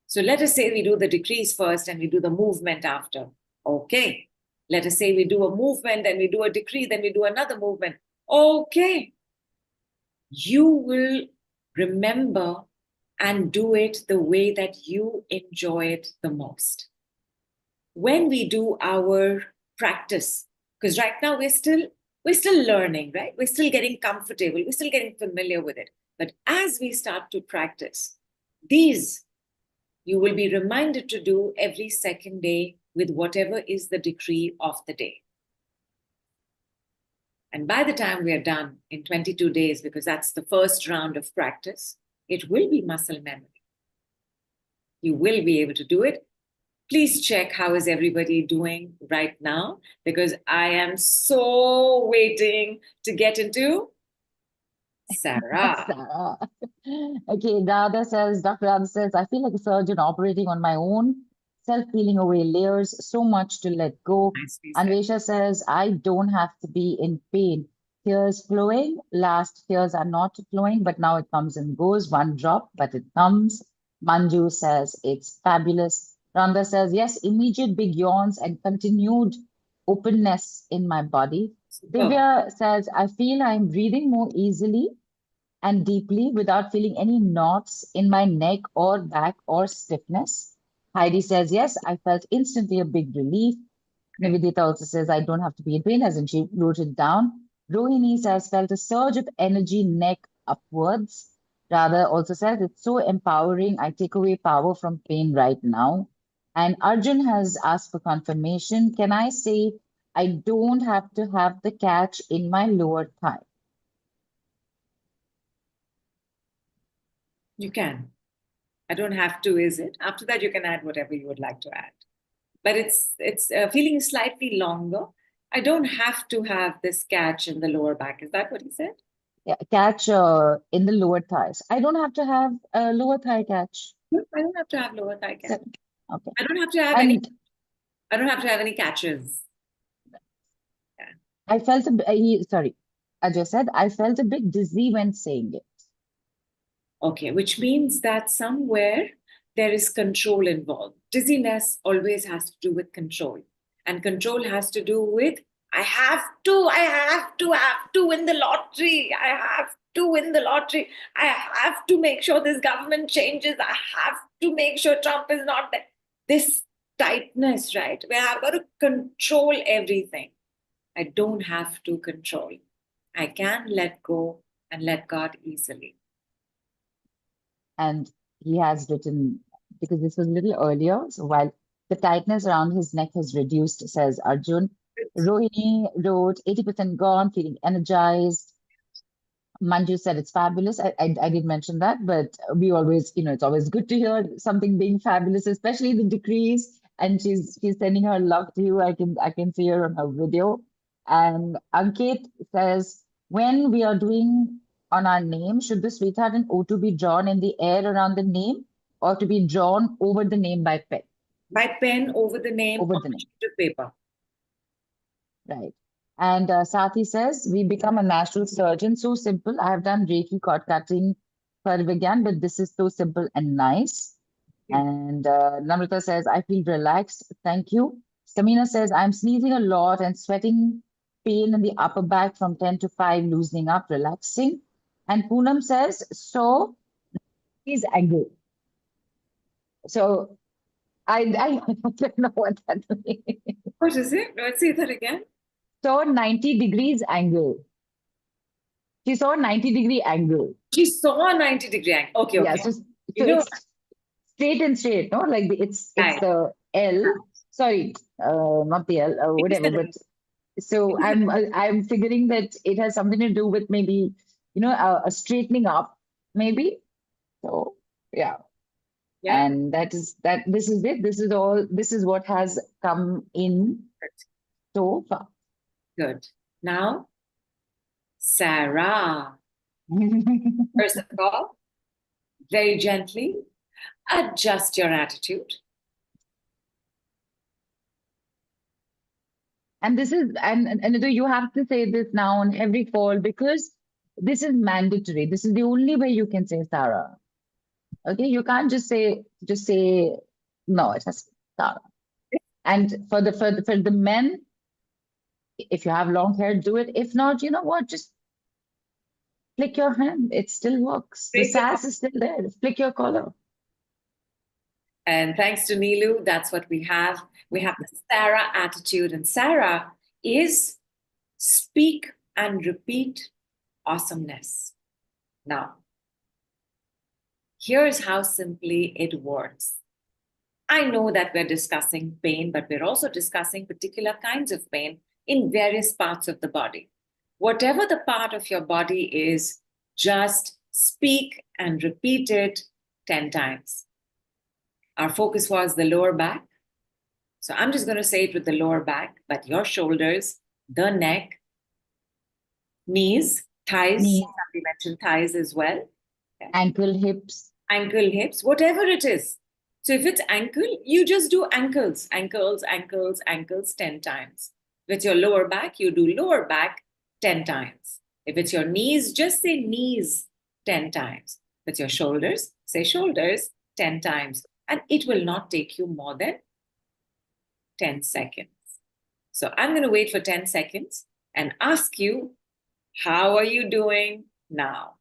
So let us say we do the decrees first and we do the movement after. Okay. Let us say we do a movement, then we do a decree, then we do another movement. Okay. You will remember and do it the way that you enjoy it the most. When we do our practice, because right now we're still learning, right? We're still getting comfortable, we're still getting familiar with it. But as we start to practice, these you will be reminded to do every second day with whatever is the decree of the day. And by the time we are done in 22 days, because that's the first round of practice, it will be muscle memory. You will be able to do it. Please check how is everybody doing right now, because I am so waiting to get into SARA. SARA. Okay, Dr. Radha says, I feel like a surgeon operating on my own, self-peeling away layers, so much to let go. Nicely said. Anvesha says, I don't have to be in pain. Tears flowing, last tears are not flowing, but now it comes and goes, one drop, but it comes. Manju says, it's fabulous. Randa says, yes, immediate big yawns and continued openness in my body. Super. Divya says, I feel I'm breathing more easily and deeply without feeling any knots in my neck or back or stiffness. Heidi says, yes, I felt instantly a big relief. Nivedita also says, I don't have to be in pain, as in she wrote it down. Rohini says, felt a surge of energy neck upwards. Radha also says, it's so empowering. I take away power from pain right now. And Arjun has asked for confirmation. Can I say I don't have to have the catch in my lower thigh? You can. I don't have to, is it? After that, you can add whatever you would like to add. But it's feeling slightly longer. I don't have to have this catch in the lower back. Is that what he said? Yeah, catch in the lower thighs. I don't have to have a lower thigh catch. No, I don't have to have lower thigh catch. Okay. I don't have to have any. And I don't have to have any catches. I felt sorry, Ajay said, I felt a bit dizzy when saying it. Okay, which means that somewhere there is control involved. Dizziness always has to do with control. And control has to do with I have to win the lottery. I have to win the lottery. I have to make sure this government changes. I have to make sure Trump is not there. This tightness, right? Where I've got to control everything. I don't have to control. I can let go and let God easily. And he has written, because this was a little earlier, so while the tightness around his neck has reduced, says Arjun, Rohini wrote, 80% gone, feeling energized. Manju said it's fabulous. I did mention that, but we always, it's always good to hear something being fabulous, especially the decrees. And she's sending her love to you. I can see her on her video. And Ankit says, when we are doing on our name, should the sweetheart and O2 be drawn in the air around the name or to be drawn over the name by pen? By pen over the name Over on the a name, sheet of paper. right. And Sathi says, we become a natural surgeon. So simple. I have done Reiki cord cutting for Vigyan, but this is so simple and nice. And Namrata says, I feel relaxed. Thank you. Samina says, I'm sneezing a lot and sweating, pain in the upper back from 10 to 5, loosening up, relaxing. And Poonam says, so is angle. So I don't know what that means. What is it? Let's say that again. So 90 degrees angle. She saw a 90-degree angle. She saw a 90-degree angle. Okay, Yeah, okay. so You know, it's straight and straight, no? Like it's right. the L. Sorry, not the L, whatever. But so I'm figuring that it has something to do with maybe a straightening up, maybe. So yeah, Yeah. and this is it. This is all. This is what has come in so far. Good. Now, Sarah. First of all, very gently adjust your attitude. And this is and you have to say this now on every call because this is mandatory. This is the only way you can say Sarah. Okay, you can't just say no. It has to be Sarah. And for the men, if you have long hair, do it. If not, you know what? Just flick your hand. It still works. The sass is still there. Flick your collar. And thanks to Nilu, that's what we have. We have the Sarah attitude. And Sarah is speak and repeat awesomeness. Now, here's how simply it works. I know that we're discussing pain, but we're also discussing particular kinds of pain in various parts of the body. Whatever the part of your body is, just speak and repeat it 10 times. Our focus was the lower back. So I'm just going to say it with the lower back, but your shoulders, the neck, knees, thighs, somebody mentioned thighs as well. Okay. Ankle, hips, whatever it is. So if it's ankle, you just do ankles 10 times. If it's your lower back, you do lower back 10 times. If it's your knees, just say knees 10 times. If it's your shoulders, say shoulders 10 times. And it will not take you more than 10 seconds. So I'm going to wait for 10 seconds and ask you, how are you doing now?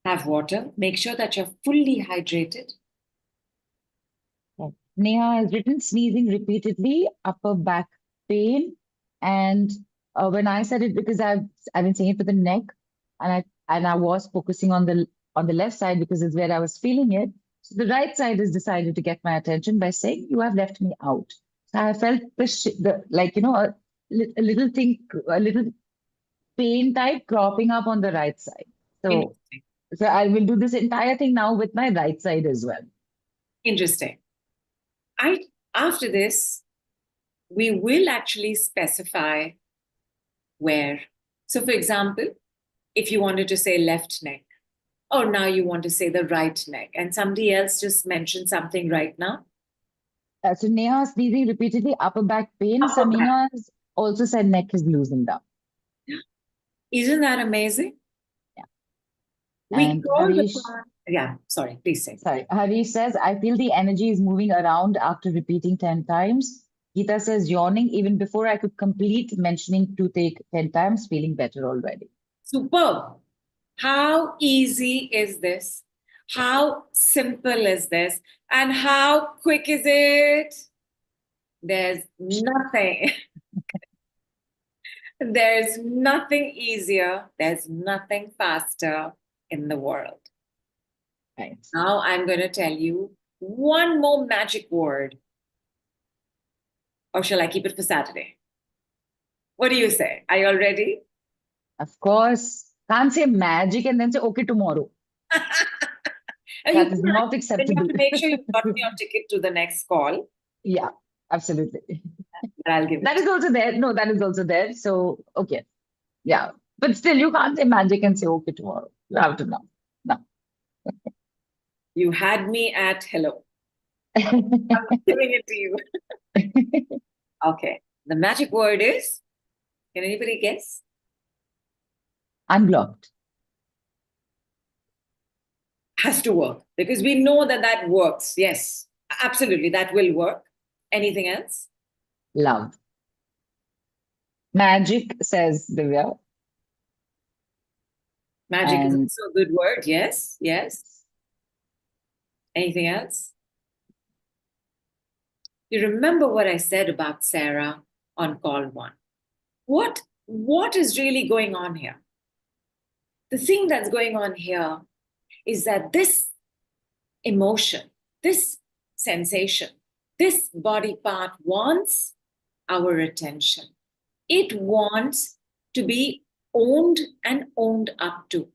Have water. Make sure that you're fully hydrated. Neha has written sneezing repeatedly, upper back pain, and when I said it because I've been saying it for the neck, and I was focusing on the left side because it's where I was feeling it. So the right side has decided to get my attention by saying you have left me out. So I felt the like a little thing, a little pain type cropping up on the right side. So I will do this entire thing now with my right side as well. Interesting. After this, we will actually specify where. So for example, if you wanted to say left neck, or now you want to say the right neck, and somebody else just mentioned something right now. So Neha sneezing repeatedly, upper back pain. Upper back. Samina's also said neck is loosened up. Isn't that amazing? Yeah. We And call the Harish, part, yeah, sorry, please say. sorry, Harish says, I feel the energy is moving around after repeating 10 times. Geeta says, yawning even before I could complete mentioning to take 10 times, feeling better already. Superb. How easy is this? How simple is this? And how quick is it? There's nothing. There's nothing easier. There's nothing faster in the world. Right. Now I'm going to tell you one more magic word. Or shall I keep it for Saturday? What do you say? Are you all ready? Of course, can't say magic and then say, okay, tomorrow. That is not Then you acceptable. have to make sure you've got your ticket to the next call. Yeah, absolutely. But I'll give it. That is also there. No, that is also there. So, okay. Yeah. But still, you can't say magic and say, okay, tomorrow. You have to know. No. You had me at hello. I'm giving it to you. Okay. The magic word is, can anybody guess? Unblocked. Has to work because we know that that works. Yes, absolutely. That will work. Anything else? Love. Magic, says Divya. Magic is And also a good word. Yes, yes. Anything else? You remember what I said about SARA on call one? What is really going on here? The thing that's going on here is that this emotion, this sensation, this body part wants our attention. It wants to be owned and owned up to.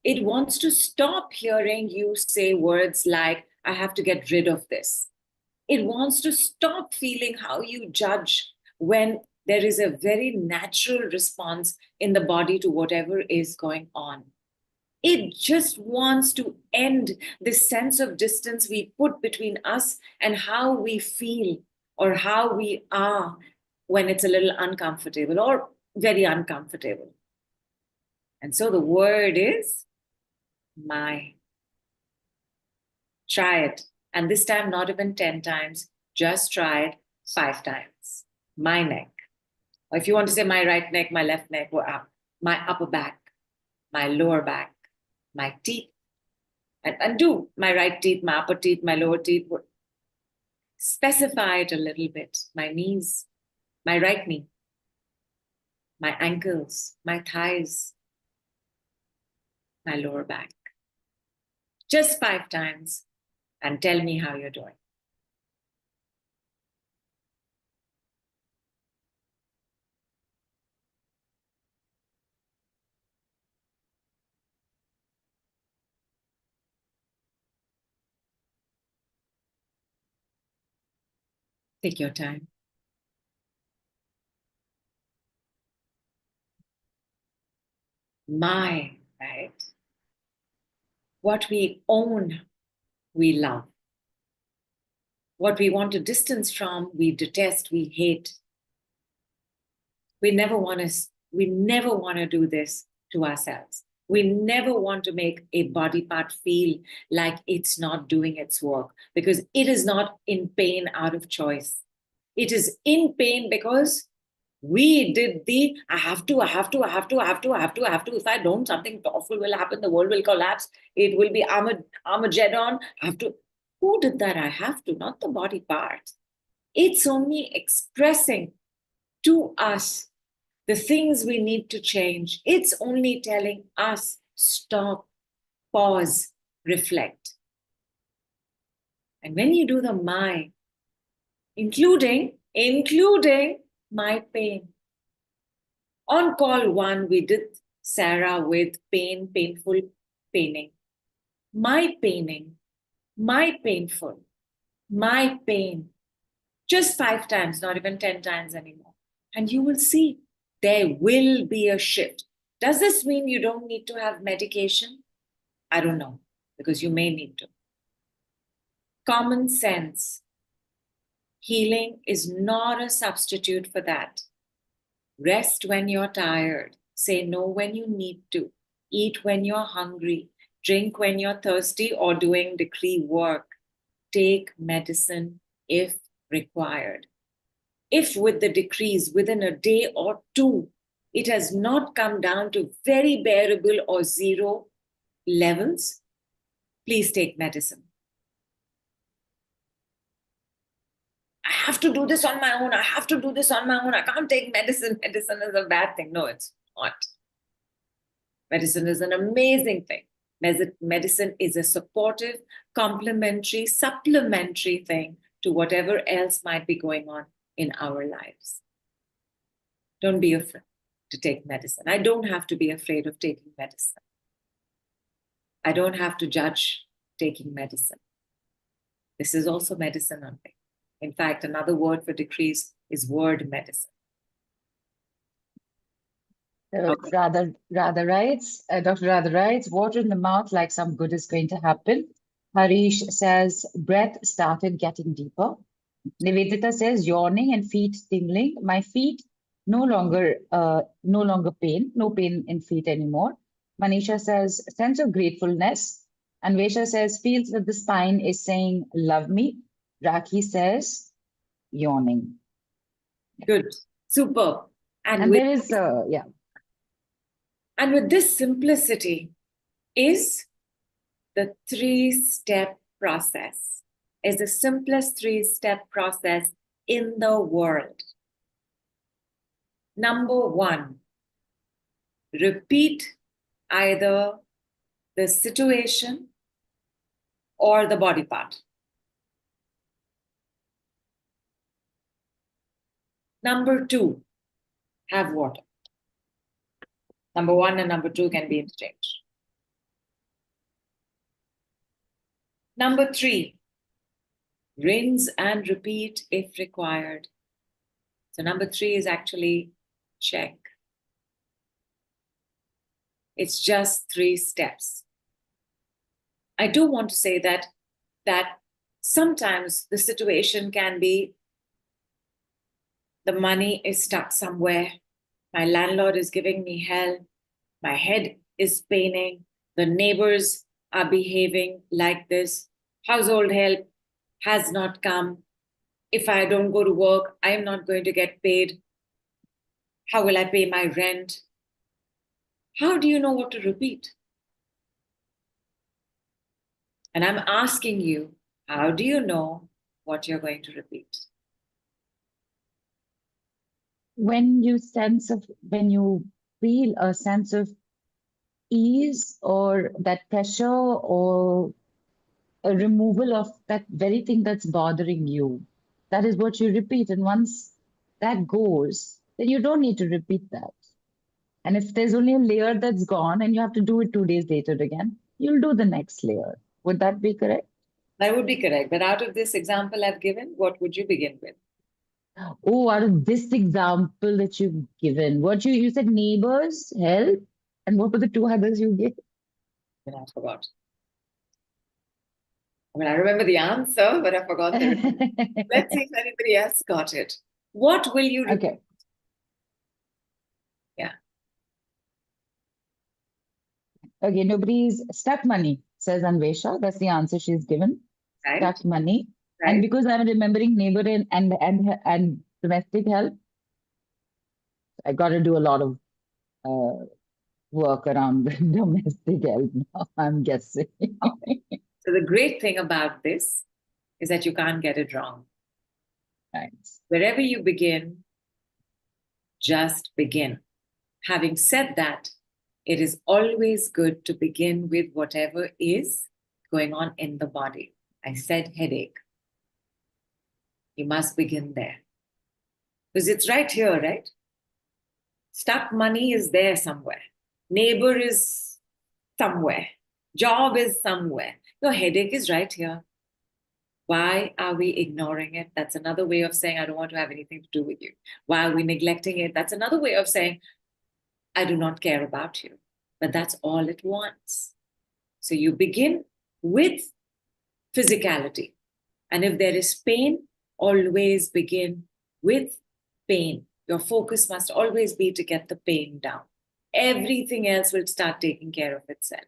It wants to stop hearing you say words like, I have to get rid of this. It wants to stop feeling how you judge when there is a very natural response in the body to whatever is going on. It just wants to end this sense of distance we put between us and how we feel or how we are when it's a little uncomfortable or very uncomfortable. And so the word is my. Try it. And this time, not even 10 times, just try it 5 times. My neck. Or if you want to say my right neck, my left neck, or up, my upper back, my lower back, my teeth, and do my right teeth, my upper teeth, my lower teeth. Specify it a little bit. My knees, my right knee, my ankles, my thighs, my lower back. Just 5 times and tell me how you're doing. Take your time. My, right? What we own, we love. What we want to distance from, we detest, we hate. We never want to do this to ourselves. We never want to make a body part feel like it's not doing its work because it is not in pain out of choice. It is in pain because we did the I have to. If I don't, something awful will happen. The world will collapse. It will be Armageddon. I have to. Who did that? I have to, not the body part. It's only expressing to us the things we need to change. It's only telling us stop, pause, reflect. And when you do the my, including my pain. On call one, we did SARA with painful paining. My paining my painful, my pain, just 5 times, not even 10 times anymore. And you will see there will be a shift. Does this mean you don't need to have medication? I don't know, because you may need to. Common sense. Healing is not a substitute for that. Rest when you're tired. Say no when you need to. Eat when you're hungry. Drink when you're thirsty or doing decree work. Take medicine if required. If with the decrees within a day or two, it has not come down to very bearable or zero levels, please take medicine. I have to do this on my own. I have to do this on my own. I can't take medicine. Medicine is a bad thing. No, it's not. Medicine is an amazing thing. Medicine is a supportive, complementary, supplementary thing to whatever else might be going on in our lives. Don't be afraid to take medicine. I don't have to be afraid of taking medicine. I don't have to judge taking medicine. This is also medicine on me. In fact, another word for decrease is word medicine. Dr. Radha writes, water in the mouth like some good is going to happen. Harish says, breath started getting deeper. Nivedita says, yawning and feet tingling. My feet no longer pain, no pain in feet anymore. Manisha says, sense of gratefulness. Anvesha says, feels that the spine is saying, love me. Rakhi says, yawning. Good, superb. And there is, yeah. And with this simplicity is the 3-step process, is the simplest 3-step process in the world. Number 1, repeat either the situation or the body part. Number 2, have water. Number 1 and number 2 can be interchanged. Number 3, rinse and repeat if required. So number 3 is actually check. It's just 3 steps. I do want to say that sometimes the situation can be the money is stuck somewhere. My landlord is giving me hell. My head is paining. The neighbors are behaving like this. Household help has not come. If I don't go to work, I am not going to get paid. How will I pay my rent? How do you know what to repeat? And I'm asking you, how do you know what you're going to repeat? When you feel a sense of ease or that pressure or a removal of that very thing that's bothering you, that is what you repeat. And once that goes, then you don't need to repeat that. And if there's only a layer that's gone and you have to do it 2 days later again, you'll do the next layer. Would that be correct? That would be correct. But out of this example I've given, what would you begin with? Oh, out of this example that you've given, what you said neighbors, help, and what were the 2 others you gave? I forgot. I mean, I remember the answer, but I forgot the Let's see if anybody else got it. What will you repeat? Okay. Yeah. Okay, nobody's stuck money, says Anvesha. That's the answer she's given. Right. Stuck money. Right. And because I'm remembering neighbor and domestic help, I got to do a lot of work around domestic help now, I'm guessing. Okay. So the great thing about this is that you can't get it wrong. Right. Wherever you begin, just begin. Having said that, it is always good to begin with whatever is going on in the body. I said headache. You must begin there. Because it's right here, right? Stuck money is there somewhere. Neighbor is somewhere. Job is somewhere. Your headache is right here. Why are we ignoring it? That's another way of saying, I don't want to have anything to do with you. Why are we neglecting it? That's another way of saying, I do not care about you. But that's all it wants. So you begin with physicality. And if there is pain, always begin with pain. Your focus must always be to get the pain down. Everything else will start taking care of itself.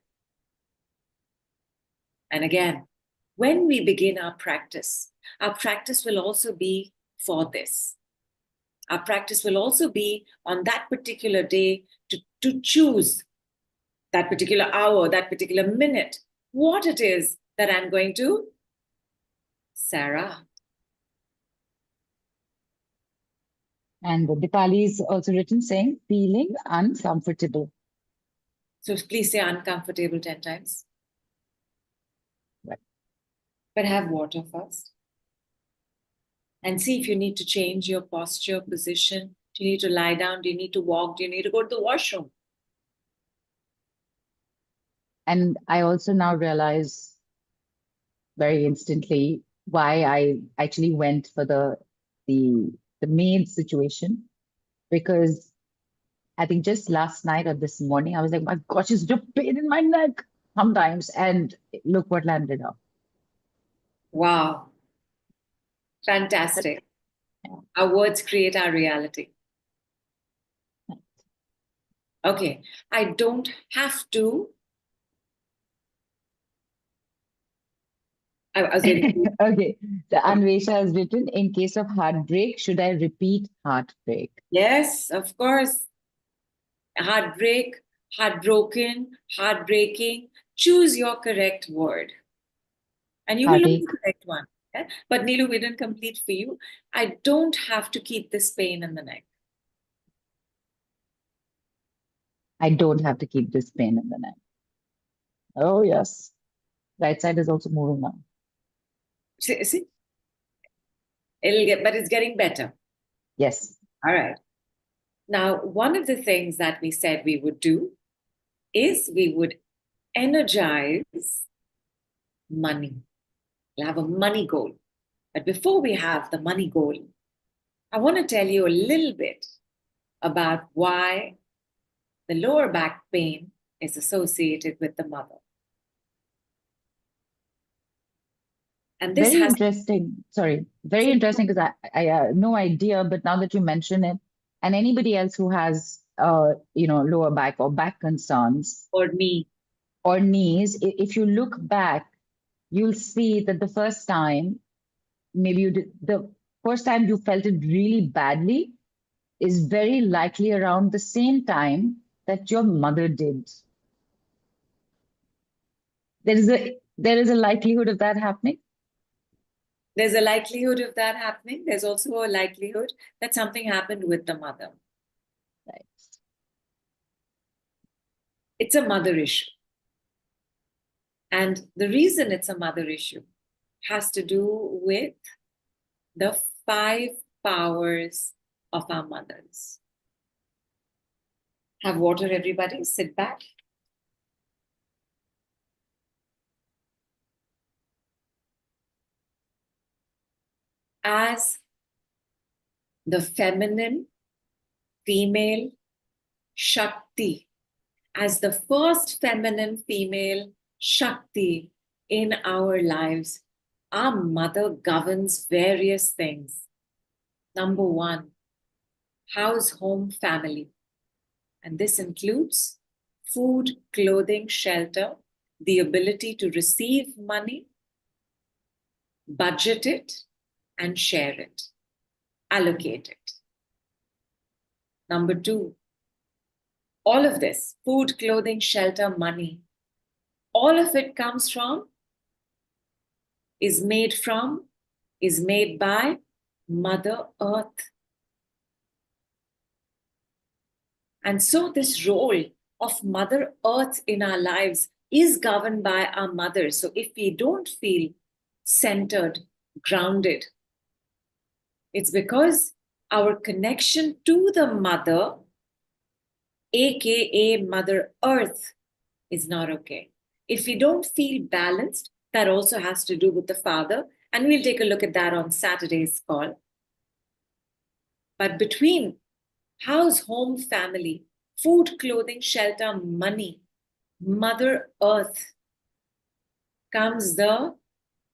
And again, when we begin our practice will also be for this. Our practice will also be on that particular day to choose that particular hour, that particular minute, what it is that I'm going to SARA. And Dipali is also written saying, feeling uncomfortable. So please say uncomfortable 10 times. Right. But have water first. And see if you need to change your posture, position. Do you need to lie down? Do you need to walk? Do you need to go to the washroom? And I also now realize very instantly why I actually went for the maid situation, because I think just last night or this morning I was like, my gosh, it's just pain in my neck sometimes, and look what landed up. Wow. Fantastic. Yeah. Our words create our reality. Okay, I don't have to. I was waiting. Okay, the Anvesha has written, in case of heartbreak, should I repeat heartbreak? Yes, of course. Heartbreak, heartbroken, heartbreaking. Choose your correct word. And you will know Heartache. the correct one. Yeah? But Neelu, we didn't complete for you. I don't have to keep this pain in the neck. I don't have to keep this pain in the neck. Oh, yes. Right side is also moving now. See? But it's getting better. Yes. All right. Now, one of the things that we said we would do is we would energize money. We'll have a money goal. But before we have the money goal, I want to tell you a little bit about why the lower back pain is associated with the mother. And this Very has interesting. Sorry. Very interesting, because I had no idea, but now that you mention it, and anybody else who has lower back or back concerns for me. or knees, if you look back, you'll see that the first time, maybe the first time you felt it really badly is very likely around the same time that your mother did. There is a likelihood of that happening. There's a likelihood of that happening. There's also a likelihood that something happened with the mother. Right. It's a mother issue. And the reason it's a mother issue has to do with the 5 powers of our mothers. Have water, everybody. Sit back. As the feminine, female, Shakti, as the first feminine, female, Shakti in our lives, our mother governs various things. Number 1, house, home, family. And this includes food, clothing, shelter, the ability to receive money, budget it, and share it, allocate it. Number 2, all of this, food, clothing, shelter, money, all of it comes from, is made by Mother Earth. And so this role of Mother Earth in our lives is governed by our mother. So if we don't feel centered, grounded, it's because our connection to the mother, aka Mother Earth, is not okay. If we don't feel balanced, that also has to do with the father. And we'll take a look at that on Saturday's call. But between house, home, family, food, clothing, shelter, money, Mother Earth, comes the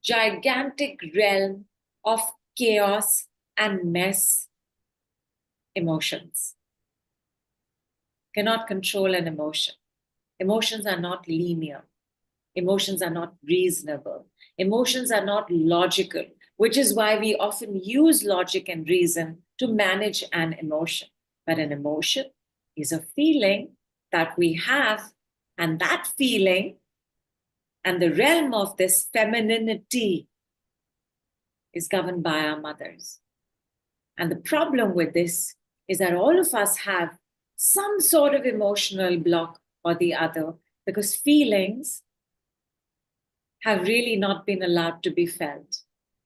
gigantic realm of chaos and mess, emotions. Cannot control an emotion. Emotions are not linear. Emotions are not reasonable. Emotions are not logical, which is why we often use logic and reason to manage an emotion. But an emotion is a feeling that we have, and that feeling and the realm of this femininity is governed by our mothers. And the problem with this is that all of us have some sort of emotional block or the other, because feelings have really not been allowed to be felt.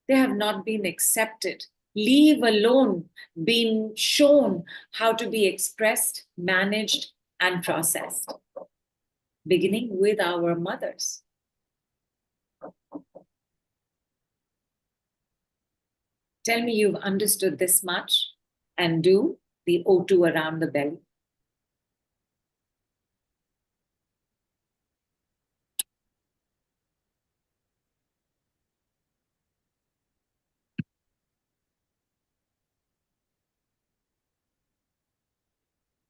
They have not been accepted, leave alone been shown how to be expressed, managed, and processed, beginning with our mothers. Tell me you've understood this much and do the O2 around the belly.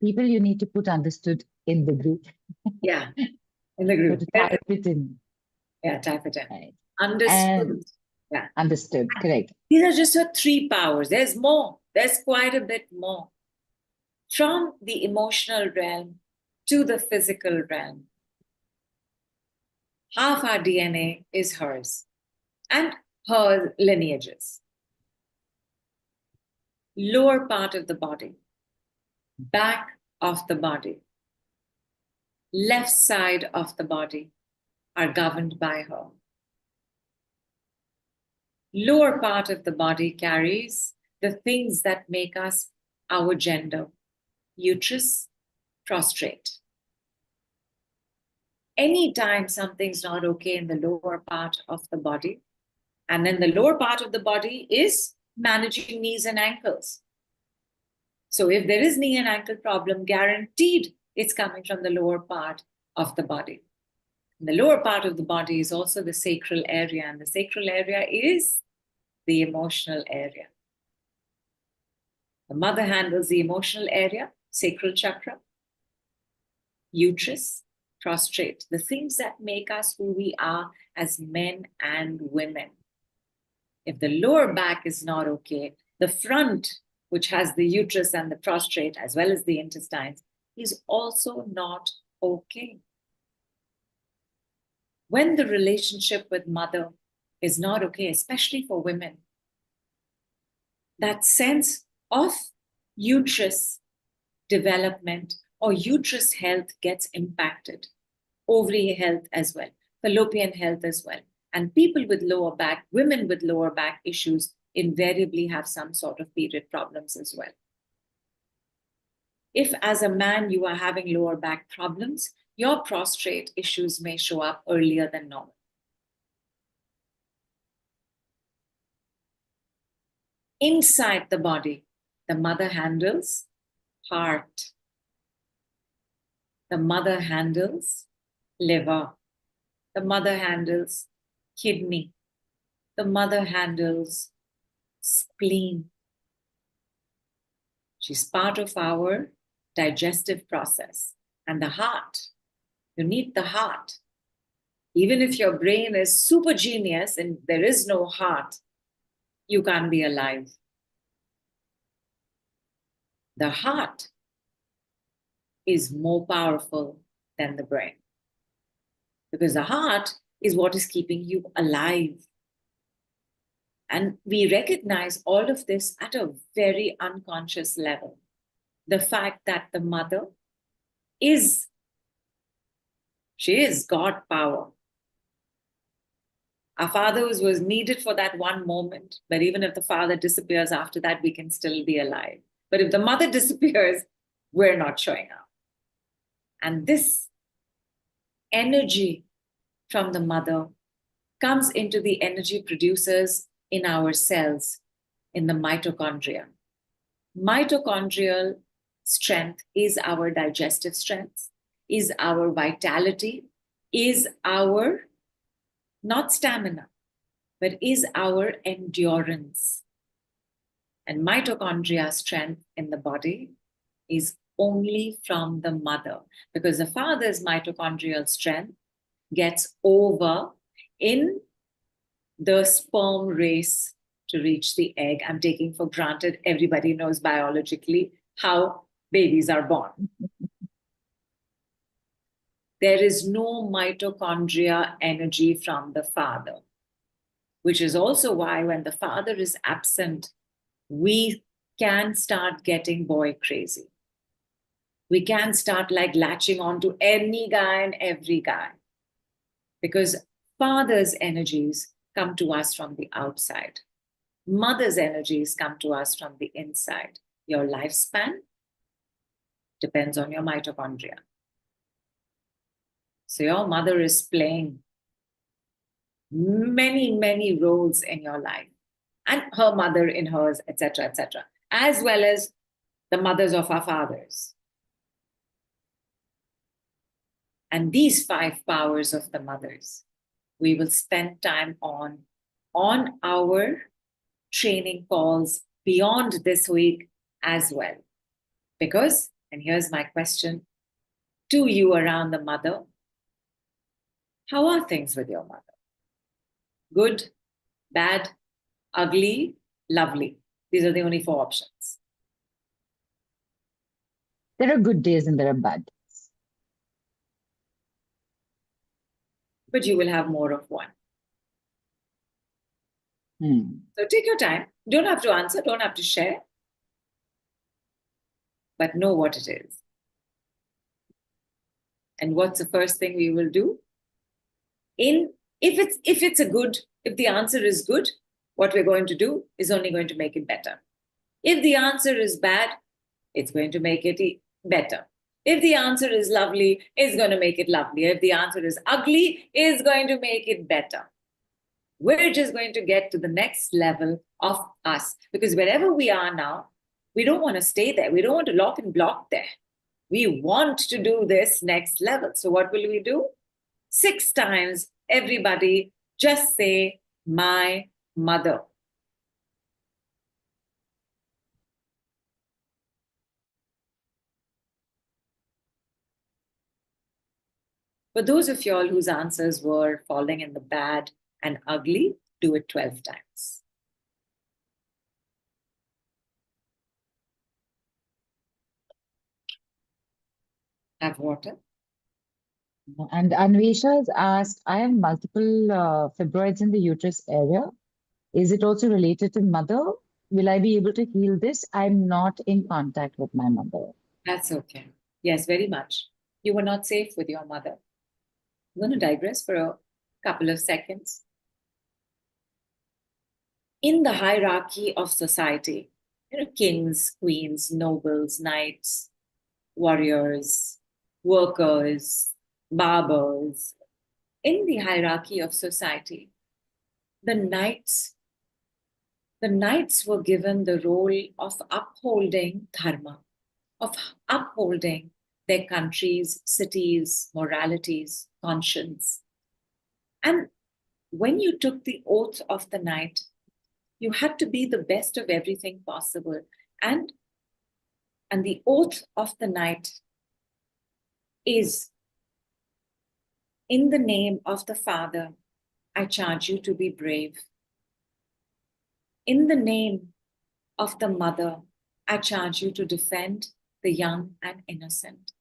People, you need to put understood in the group. Yeah, in the So group. to type it in. Yeah, type it in. Right. Understood. And yeah. Understood, correct. These are just your 3 powers. There's more. There's quite a bit more. From the emotional realm to the physical realm, half our DNA is hers and her lineages. Lower part of the body, back of the body, left side of the body are governed by her. Lower part of the body carries the things that make us our gender: uterus, prostrate. Anytime something's not okay in the lower part of the body, and then the lower part of the body is managing knees and ankles. So if there is knee and ankle problem, guaranteed it's coming from the lower part of the body. And the lower part of the body is also the sacral area, and the sacral area is the emotional area. The mother handles the emotional area, sacral chakra, uterus, prostrate, the things that make us who we are as men and women. If the lower back is not okay, the front, which has the uterus and the prostrate, as well as the intestines, is also not okay. When the relationship with mother is not okay, especially for women, that sense of uterus development or uterus health gets impacted, ovary health as well, fallopian health as well. And people with lower back, women with lower back issues invariably have some sort of period problems as well. If as a man you are having lower back problems, your prostrate issues may show up earlier than normal. Inside the body, the mother handles heart. The mother handles liver. The mother handles kidney. The mother handles spleen. She's part of our digestive process. And the heart, you need the heart. Even if your brain is super genius and there is no heart, you can't be alive. The heart is more powerful than the brain, because the heart is what is keeping you alive. And we recognize all of this at a very unconscious level. The fact that the mother is God power. Our father was needed for that one moment, but even if the father disappears after that, we can still be alive. But if the mother disappears, we're not showing up. And this energy from the mother comes into the energy producers in our cells, in the mitochondria. Mitochondrial strength is our digestive strength, is our vitality, is our, not stamina, but is our endurance. And mitochondria strength in the body is only from the mother, because the father's mitochondrial strength gets over in the sperm race to reach the egg. I'm taking for granted everybody knows biologically how babies are born. There is no mitochondria energy from the father, which is also why when the father is absent, we can start getting boy crazy. We can start like latching on to any guy and every guy, because father's energies come to us from the outside. Mother's energies come to us from the inside. Your lifespan depends on your mitochondria. So your mother is playing many, many roles in your life, and her mother in hers, etc., as well as the mothers of our fathers. And these 5 powers of the mothers, we will spend time on our training calls beyond this week as well. Because, and here's my question to you around the mother, how are things with your mother? Good, bad, ugly, lovely. These are the only 4 options. There are good days and there are bad days. But you will have more of one. So take your time. Don't have to answer, don't have to share. But know what it is. And what's the first thing we will do? If the answer is good, what we're going to do is only going to make it better. If the answer is bad, it's going to make it better. If the answer is lovely, it's going to make it lovely. If the answer is ugly, it's going to make it better. We're just going to get to the next level of us, because wherever we are now, we don't want to stay there. We don't want to lock and block there. We want to do this next level. So what will we do? 6 times, everybody just say, my mother. For those of y'all whose answers were falling in the bad and ugly, do it 12 times. Have water. And Anvesha has asked, I have multiple fibroids in the uterus area. Is it also related to mother? Will I be able to heal this? I'm not in contact with my mother. That's okay. Yes, very much. You were not safe with your mother. I'm going to digress for a couple of seconds. In the hierarchy of society, kings, queens, nobles, knights, warriors, workers, barbers, in the hierarchy of society, the knights were given the role of upholding dharma, of upholding their countries, cities, moralities, conscience. And when you took the oath of the knight, you had to be the best of everything possible. And the oath of the knight is, in the name of the Father, I charge you to be brave. In the name of the Mother, I charge you to defend the young and innocent.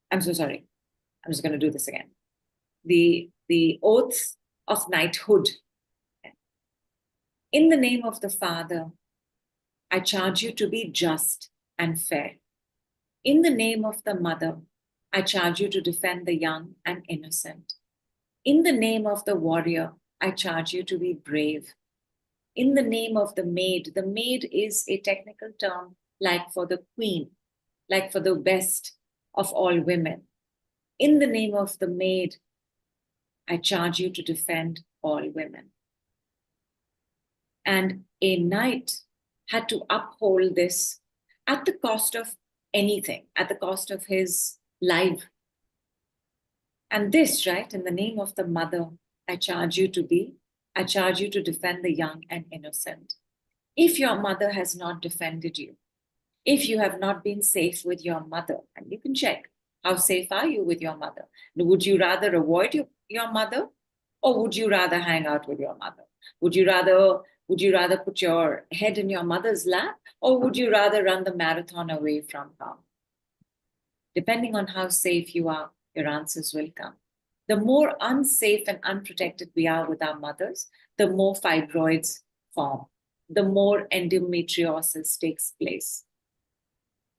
I'm so sorry. I'm just going to do this again. The oaths of knighthood. In the name of the Father, I charge you to be just and fair. In the name of the Mother, I charge you to defend the young and innocent. In the name of the warrior, I charge you to be brave. In the name of the maid is a technical term like for the queen, like for the best of all women. In the name of the maid, I charge you to defend all women. And a knight had to uphold this at the cost of anything, at the cost of his life. And this, right, in the name of the mother, I charge you to defend the young and innocent. If your mother has not defended you, if you have not been safe with your mother, and you can check, how safe are you with your mother? Would you rather avoid your mother, or would you rather hang out with your mother? Would you rather put your head in your mother's lap, or would you rather run the marathon away from her? Depending on how safe you are, your answers will come. The more unsafe and unprotected we are with our mothers, the more fibroids form, the more endometriosis takes place.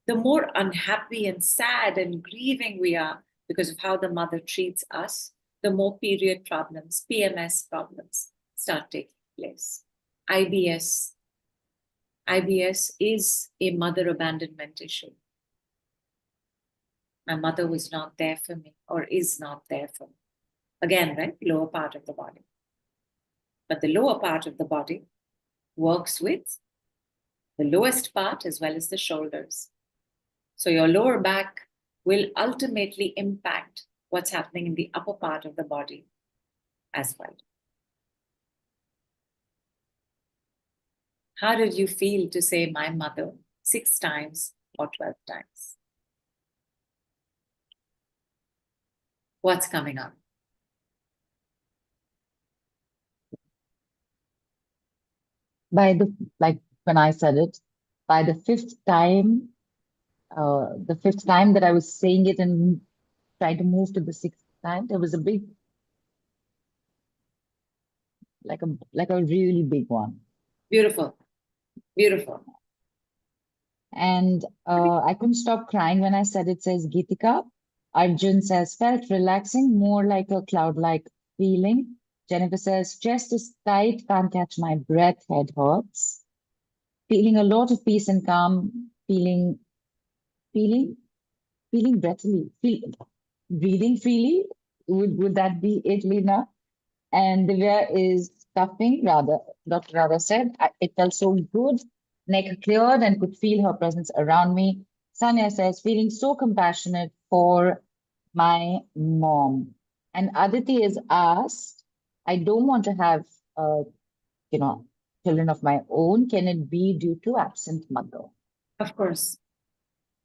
The more unhappy and sad and grieving we are because of how the mother treats us, the more period problems, PMS problems start taking place. IBS is a mother abandonment issue. My mother was not there for me, or is not there for me. Again, right? Lower part of the body. But the lower part of the body works with the lowest part as well as the shoulders. So your lower back will ultimately impact what's happening in the upper part of the body as well. How did you feel to say my mother 6 times or 12 times? What's coming up? When I said it, by the fifth time that I was saying it and trying to move to the 6th time, there was a big, like a really big one. Beautiful. Beautiful. And I couldn't stop crying when I said it, says Geetika. Arjun says, felt relaxing, more like a cloud-like feeling. Jennifer says, chest is tight, can't catch my breath, head hurts. Feeling a lot of peace and calm, feeling breathily, breathing freely. Would that be it, Lena? And Divya is stuffing, Dr. Radha said. It felt so good. Neck cleared and could feel her presence around me. Sanya says, feeling so compassionate for my mom. And Aditi is asked, I don't want to have, children of my own. Can it be due to absent mother? Of course.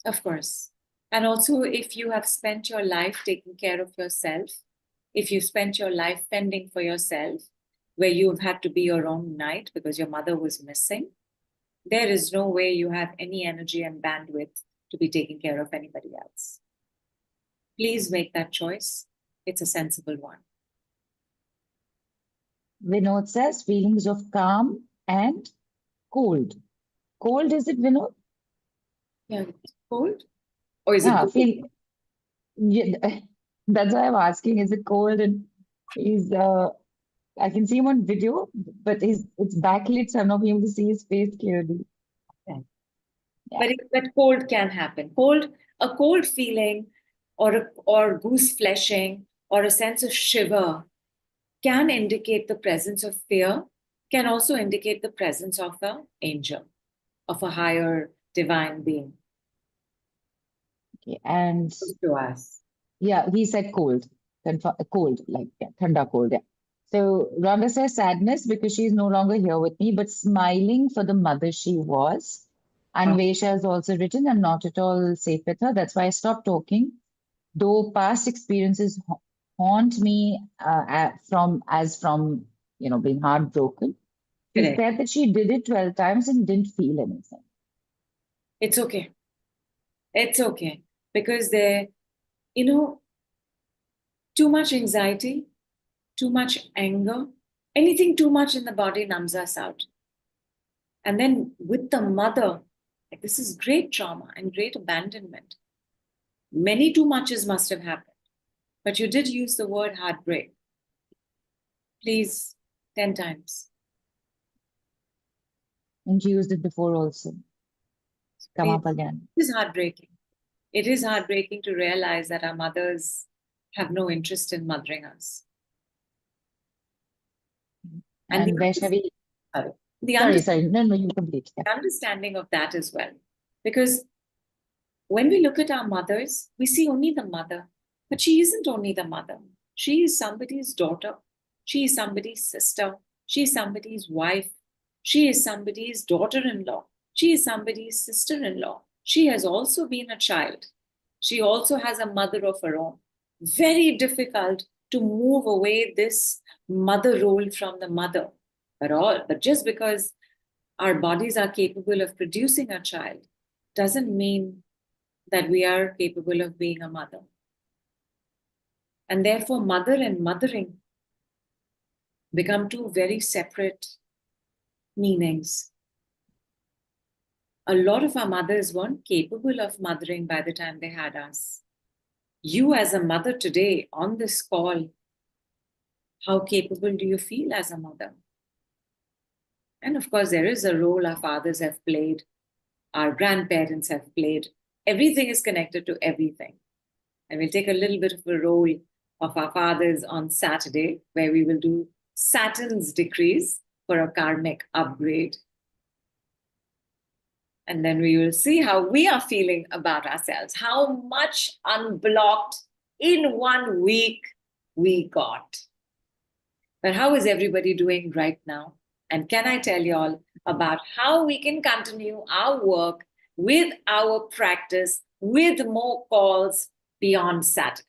Of course. And also, if you have spent your life taking care of yourself, if you spent your life fending for yourself, where you've had to be your own knight because your mother was missing, there is no way you have any energy and bandwidth to be taking care of anybody else. Please make that choice. It's a sensible one. Vinod says, feelings of calm and cold. Cold, is it, Vinod? Yeah, cold? Or is it cold? Yeah, that's why I'm asking, is it cold? And he's I can see him on video, but it's backlit, so I'm not being able to see his face clearly. Yeah. Yeah. But cold can happen. A cold feeling or goose fleshing or a sense of shiver can indicate the presence of fear, can also indicate the presence of an angel, of a higher divine being. Okay. And To us. yeah, he said cold, cold, like thanda cold. Yeah. So Rhonda says sadness because she's no longer here with me, but smiling for the mother she was. And Vesha has also written, I'm not at all safe with her. That's why I stopped talking. Though past experiences haunt me from being heartbroken. She Correct. said that she did it 12 times and didn't feel anything. It's okay. It's okay. Because too much anxiety, too much anger, anything too much in the body numbs us out. And then with the mother, like this is great trauma and great abandonment. Many too muches must have happened. But you did use the word heartbreak. Please, 10 times. And she used it before also. Come up again. It is heartbreaking. It is heartbreaking to realize that our mothers have no interest in mothering us. And And Vaishnavi, the sorry, no, you complete. Yeah. understanding of that as well. Because when we look at our mothers, we see only the mother, but she isn't only the mother. She is somebody's daughter. She is somebody's sister. She is somebody's wife. She is somebody's daughter-in-law. She is somebody's sister-in-law. She has also been a child. She also has a mother of her own. Very difficult to move away this mother role from the mother. But just because our bodies are capable of producing a child doesn't mean that we are capable of being a mother. And therefore, mother and mothering become two very separate meanings. A lot of our mothers weren't capable of mothering by the time they had us. You, as a mother today on this call, how capable do you feel as a mother? And of course, there is a role our fathers have played, our grandparents have played. Everything is connected to everything. And we'll take a little bit of a role of our fathers on Saturday, where we will do Saturn's decrees for a karmic upgrade. And then we will see how we are feeling about ourselves, how much unblocked in 1 week we got. But how is everybody doing right now? And can I tell you all about how we can continue our work with our practice, with more calls beyond Saturday?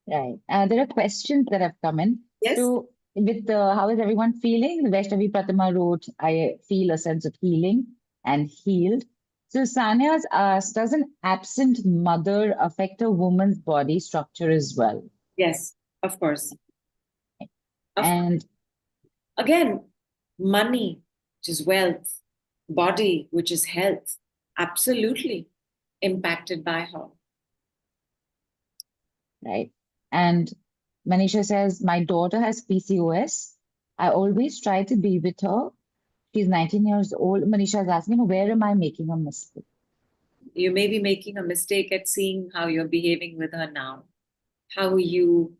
Right. There are questions that have come in. Yes. So, with how is everyone feeling? Vaishnavi Pratima wrote, I feel a sense of healing and healed. So, Sanya's asked, does an absent mother affect a woman's body structure as well? Yes, of course. And again, money, which is wealth, body, which is health, absolutely impacted by her. Right. And Manisha says, my daughter has PCOS. I always try to be with her. She's 19 years old. Manisha is asking, where am I making a mistake? You may be making a mistake at seeing how you're behaving with her now. How were you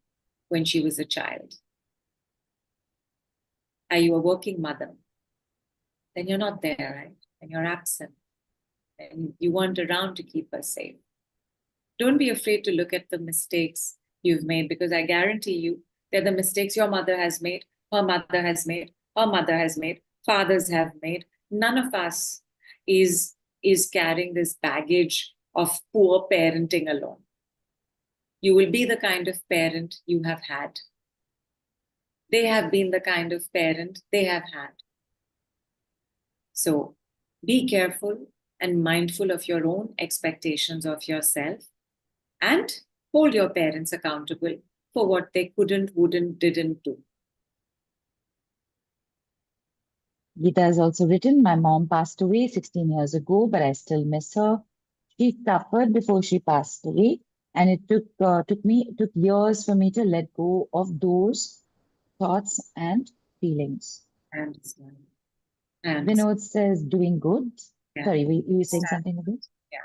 when she was a child? Are you a working mother? Then you're not there, right? And you're absent. And you weren't around to keep her safe. Don't be afraid to look at the mistakes you've made, because I guarantee you they're the mistakes your mother has made, her mother has made, her mother has made, fathers have made. None of us is carrying this baggage of poor parenting alone. You will be the kind of parent you have had. They have been the kind of parent they have had. So be careful and mindful of your own expectations of yourself, and hold your parents accountable for what they couldn't, wouldn't, didn't do. Geeta has also written, my mom passed away 16 years ago, but I still miss her. She suffered before she passed away, and it took years for me to let go of those thoughts and feelings. I understand. Vinod says, doing good. Yeah. Sorry, you were saying something about? Yeah.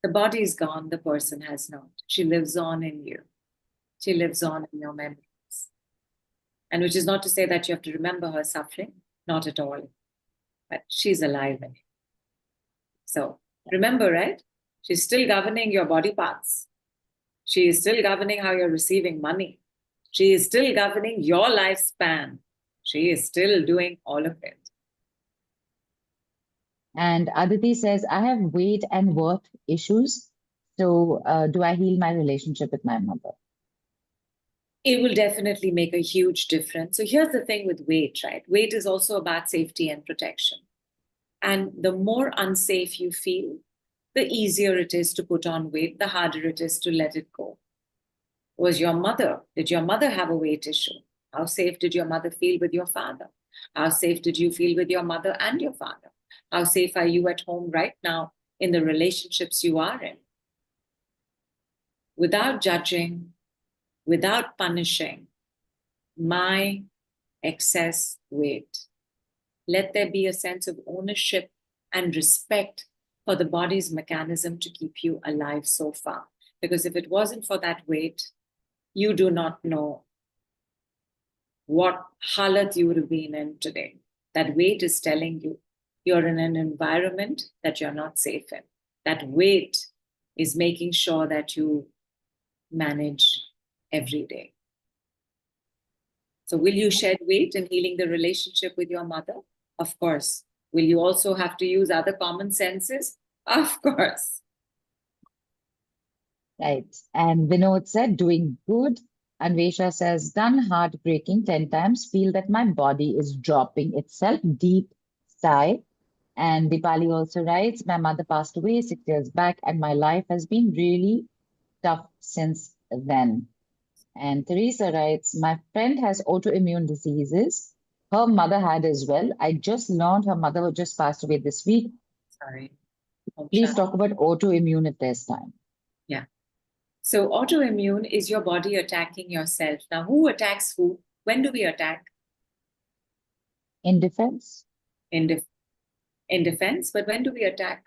The body is gone, the person has not. She lives on in you. She lives on in your memories. And which is not to say that you have to remember her suffering, not at all. But she's alive in you. So remember, right? She's still governing your body parts. She is still governing how you're receiving money. She is still governing your lifespan. She is still doing all of it. And Aditi says, I have weight and worth issues. So do I heal my relationship with my mother? It will definitely make a huge difference. So here's the thing with weight, right? Weight is also about safety and protection. And the more unsafe you feel, the easier it is to put on weight, the harder it is to let it go. Did your mother have a weight issue? How safe did your mother feel with your father? How safe did you feel with your mother and your father? How safe are you at home right now in the relationships you are in? Without judging, without punishing my excess weight, let there be a sense of ownership and respect for the body's mechanism to keep you alive so far. Because if it wasn't for that weight, you do not know what halat you would have been in today. That weight is telling you you're in an environment that you're not safe in. That weight is making sure that you manage every day. So will you shed weight in healing the relationship with your mother? Of course. Will you also have to use other common senses? Of course. Right. And Vinod said, doing good. Anvesha says, done heartbreaking 10 times, feel that my body is dropping itself, deep sigh. And Dipali also writes, my mother passed away 6 years back, and my life has been really tough since then. And Teresa writes, my friend has autoimmune diseases. Her mother had as well. I just learned her mother just passed away this week. Sorry. Please talk about autoimmune if there's time. Yeah. So autoimmune is your body attacking yourself. Now, who attacks who? When do we attack? In defense? In defense, but when do we attack?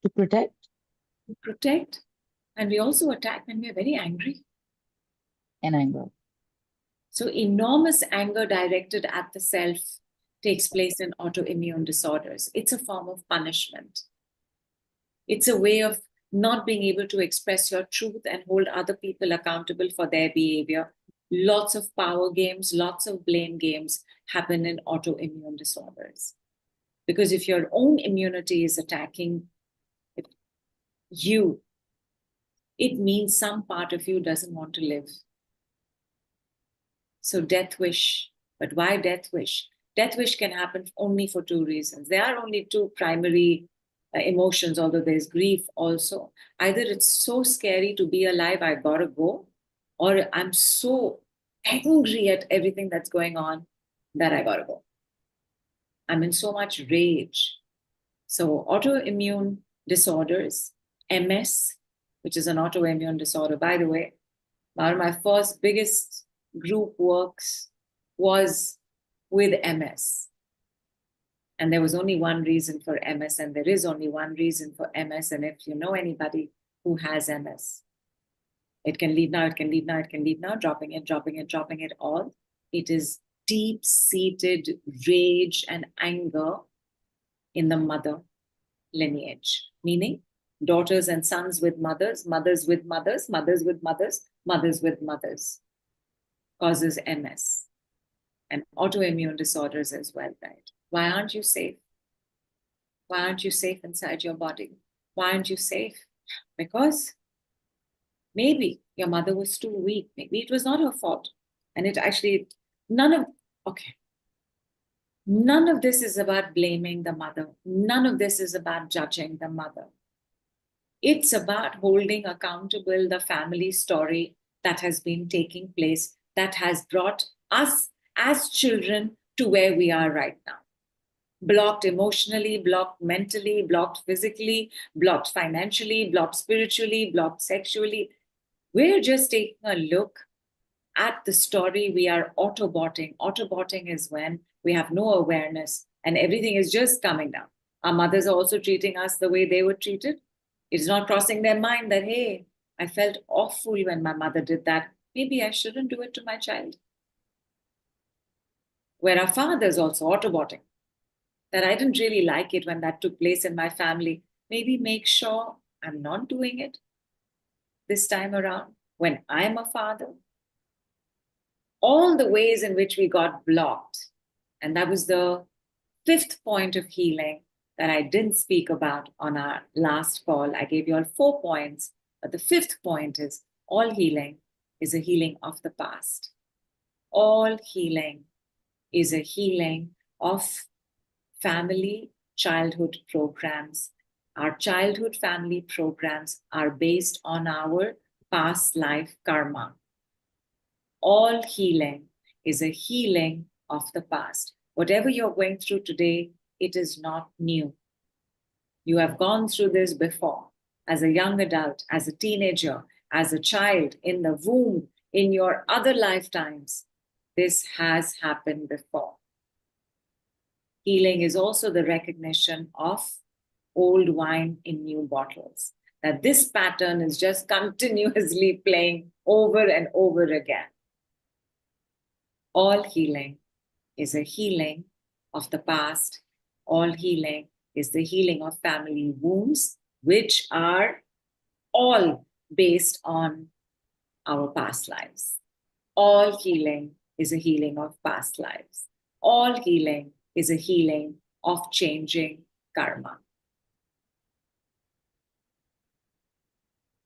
To protect? To protect. And we also attack when we're very angry. In anger. So enormous anger directed at the self takes place in autoimmune disorders. It's a form of punishment. It's a way of not being able to express your truth and hold other people accountable for their behavior. Lots of power games, lots of blame games happen in autoimmune disorders. Because if your own immunity is attacking you, it means some part of you doesn't want to live. So death wish. But why death wish? Death wish can happen only for two reasons. There are only two primary emotions, although there's grief also. Either it's so scary to be alive, I gotta go, or I'm so angry at everything that's going on that I gotta go. I'm in so much rage. So autoimmune disorders, MS, which is an autoimmune disorder, by the way, one of my first biggest group works was with MS. And there was only one reason for MS, and there is only one reason for MS. And if you know anybody who has MS, it can leave now, it can leave now, it can leave now, dropping it, dropping it, dropping it all. It is deep-seated rage and anger in the mother lineage, meaning daughters and sons with mothers, mothers with mothers, mothers with mothers, mothers with mothers, causes MS and autoimmune disorders as well, right? Why aren't you safe? Why aren't you safe inside your body? Why aren't you safe? Because maybe your mother was too weak. Maybe it was not her fault. And it actually, none of this is about blaming the mother. None of this is about judging the mother. It's about holding accountable the family story that has been taking place, that has brought us as children to where we are right now. Blocked emotionally, blocked mentally, blocked physically, blocked financially, blocked spiritually, blocked sexually. We're just taking a look at the story we are autobotting. Autobotting is when we have no awareness and everything is just coming down. Our mothers are also treating us the way they were treated. It's not crossing their mind that, hey, I felt awful when my mother did that. Maybe I shouldn't do it to my child. Where our fathers also autobotting, that I didn't really like it when that took place in my family. Maybe make sure I'm not doing it this time around when I'm a father. All the ways in which we got blocked. And that was the fifth point of healing that I didn't speak about on our last call. I gave you all 4 points, but the fifth point is all healing is a healing of the past. All healing is a healing of family childhood programs. Our childhood family programs are based on our past life karma. All healing is a healing of the past. Whatever you're going through today, it is not new. You have gone through this before, as a young adult, as a teenager, as a child, in the womb, in your other lifetimes. This has happened before. Healing is also the recognition of old wine in new bottles, that this pattern is just continuously playing over and over again. All healing is a healing of the past. All healing is the healing of family wounds, which are all based on our past lives. All healing is a healing of past lives. All healing is a healing of changing karma.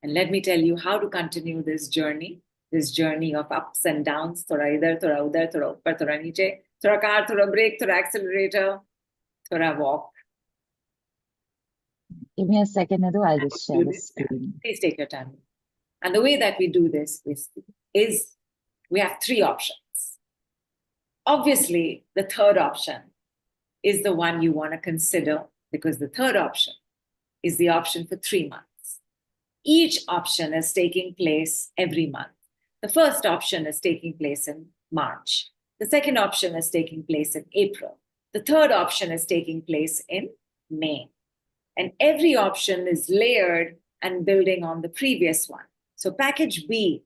And let me tell you how to continue this journey of ups and downs. Thoda idhar, thoda udhar, thoda uppar, thoda niche, thoda car, thoda brake, thoda accelerator, thoda walk. Give me a second, Nidhu. I'll just share the screen. Please take your time. And the way that we do this is we have three options. Obviously, the third option is the one you want to consider, because the third option is the option for 3 months. Each option is taking place every month. The first option is taking place in March. The second option is taking place in April. The third option is taking place in May. And every option is layered and building on the previous one. So package B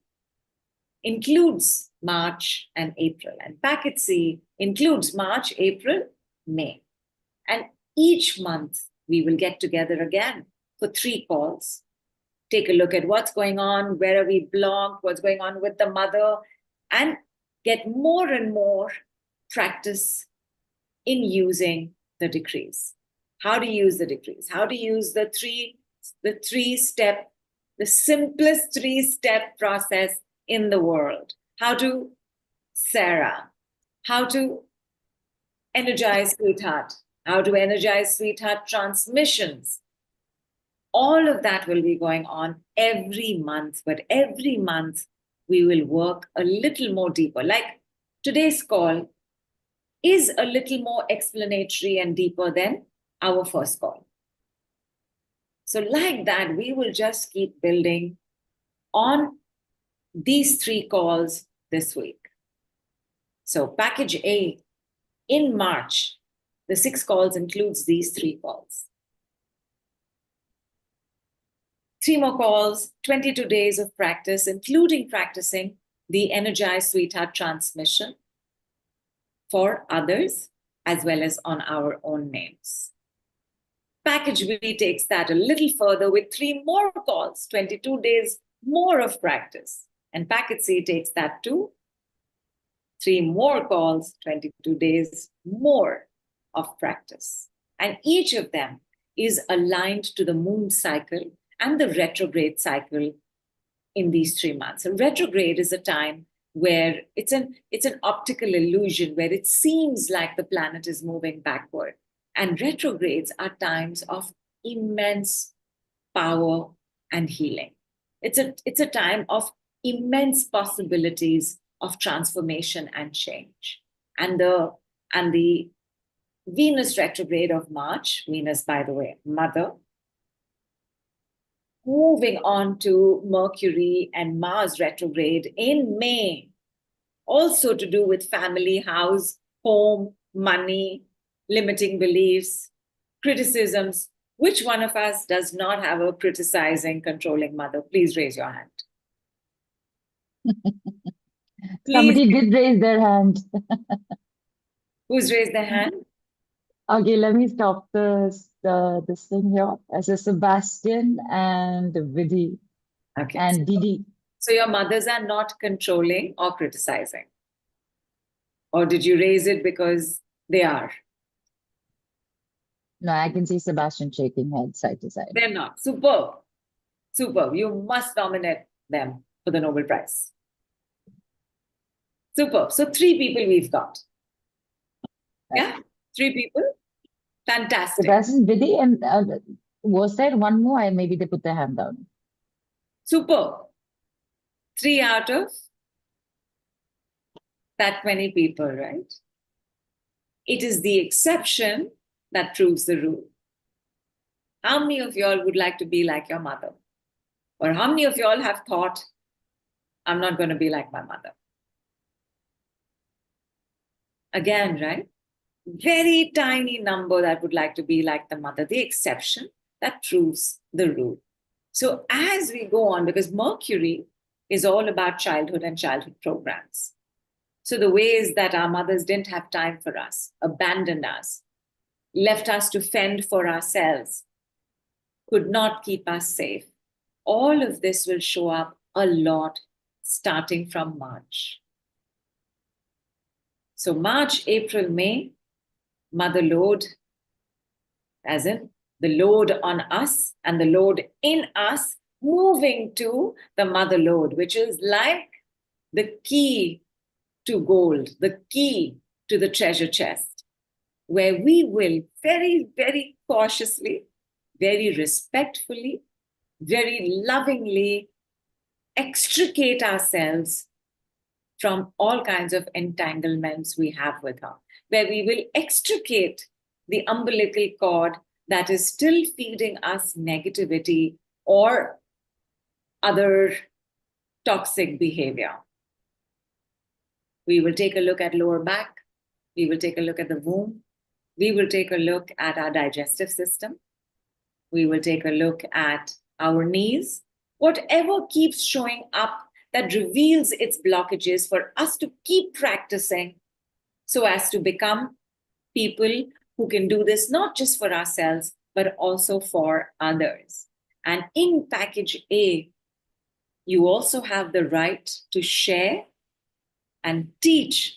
includes March and April, and package C includes March, April, May. And each month we will get together again for 3 calls. Take a look at what's going on, where are we blocked, what's going on with the mother, and get more and more practice in using the decrees. How to use the decrees, how to use the simplest 3-step process in the world. How to SARA, how to energize sweetheart, how to energize sweetheart transmissions. All of that will be going on every month, but every month we will work a little more deeper. Like today's call is a little more explanatory and deeper than our first call. So like that, we will just keep building on these 3 calls this week. So package A in March, the 6 calls includes these 3 calls. 3 more calls, 22 days of practice, including practicing the Energize Sweetheart transmission for others, as well as on our own names. Package B takes that a little further with 3 more calls, 22 days more of practice. And package C takes that to 3 more calls, 22 days more of practice. And each of them is aligned to the moon cycle and the retrograde cycle in these 3 months. So retrograde is a time where it's an optical illusion, where it seems like the planet is moving backward. And retrogrades are times of immense power and healing. It's a time of immense possibilities of transformation and change. And the Venus retrograde of March, Venus, by the way, mother, moving on to Mercury and Mars retrograde in May, also to do with family, house, home, money, limiting beliefs, criticisms. Which one of us does not have a criticizing, controlling mother? Please raise your hand. Somebody did raise their hand. Who's raised their hand? Okay, let me stop this thing here. As a Sebastian and Vidhi and Didi. So your mothers are not controlling or criticizing? Or did you raise it because they are? No, I can see Sebastian shaking head side to side. They're not. Superb. Superb. You must nominate them for the Nobel Prize. Superb. So 3 people we've got. Yeah? 3 people? Fantastic. Sebastian, Vidhi, and was there one more? Maybe they put their hand down. Superb. 3 out of that many people, right? It is the exception that proves the rule. How many of y'all would like to be like your mother? Or how many of y'all have thought, I'm not going to be like my mother? Again, right? Very tiny number that would like to be like the mother, the exception that proves the rule. So as we go on, because Mercury is all about childhood and childhood programs. So the ways that our mothers didn't have time for us, abandoned us, left us to fend for ourselves, could not keep us safe. All of this will show up a lot starting from March. So March, April, May, motherload, as in the load on us and the load in us, moving to the motherload, which is like the key to gold, the key to the treasure chest, where we will very, very cautiously, very respectfully, very lovingly extricate ourselves from all kinds of entanglements we have with her, where we will extricate the umbilical cord that is still feeding us negativity or other toxic behavior. We will take a look at lower back. We will take a look at the womb. We will take a look at our digestive system. We will take a look at our knees. Whatever keeps showing up that reveals its blockages for us to keep practicing so as to become people who can do this not just for ourselves, but also for others. And in package A, you also have the right to share and teach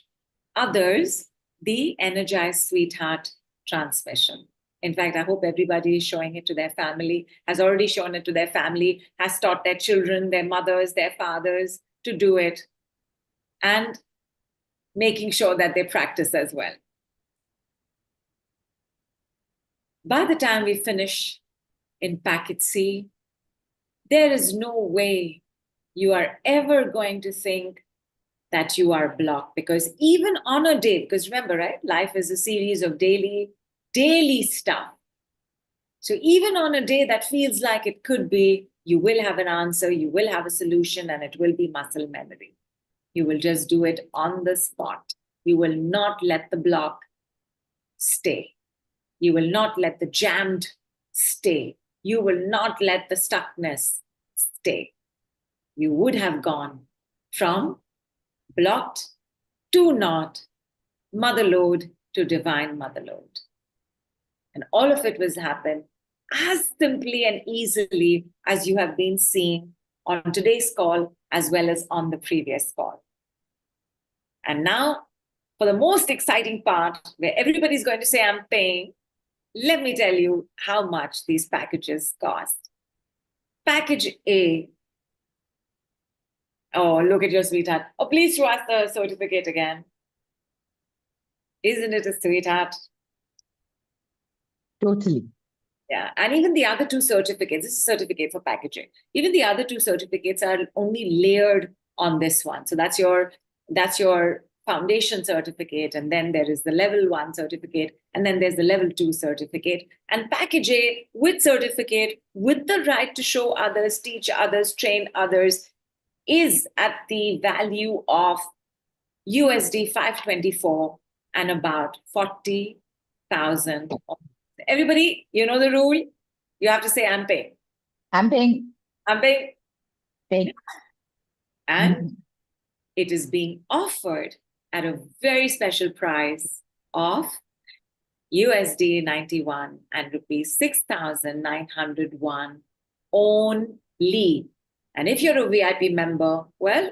others the Energize Sweetheart transmission. In fact, I hope everybody is showing it to their family, has already shown it to their family, has taught their children, their mothers, their fathers to do it, and making sure that they practice as well. By the time we finish in packet C, there is no way you are ever going to think that you are blocked, because even on a day, because remember, right, life is a series of daily stuff. So even on a day that feels like it could be, you will have an answer, you will have a solution, and it will be muscle memory. You will just do it on the spot. You will not let the block stay. You will not let the jammed stay. You will not let the stuckness stay. You would have gone from blocked to not, motherload to divine motherload. And all of it was happen as simply and easily as you have been seeing on today's call, as well as on the previous call. And now, for the most exciting part, where everybody's going to say, I'm paying, let me tell you how much these packages cost. Package A. Oh, look at your sweetheart. Oh, please show us the certificate again. Isn't it a sweetheart? Totally. Yeah, and even the other two certificates, this is a certificate for packaging. Even the other two certificates are only layered on this one. So that's your foundation certificate, and then there is the level 1 certificate, and then there's the level 2 certificate. And package A with certificate, with the right to show others, teach others, train others, is at the value of USD 524 and about 40,000. Everybody, you know the rule. You have to say, I'm paying. I'm paying. I'm paying. Paying. And it is being offered at a very special price of USD 91 and rupees 6,901 only. And if you're a VIP member, well,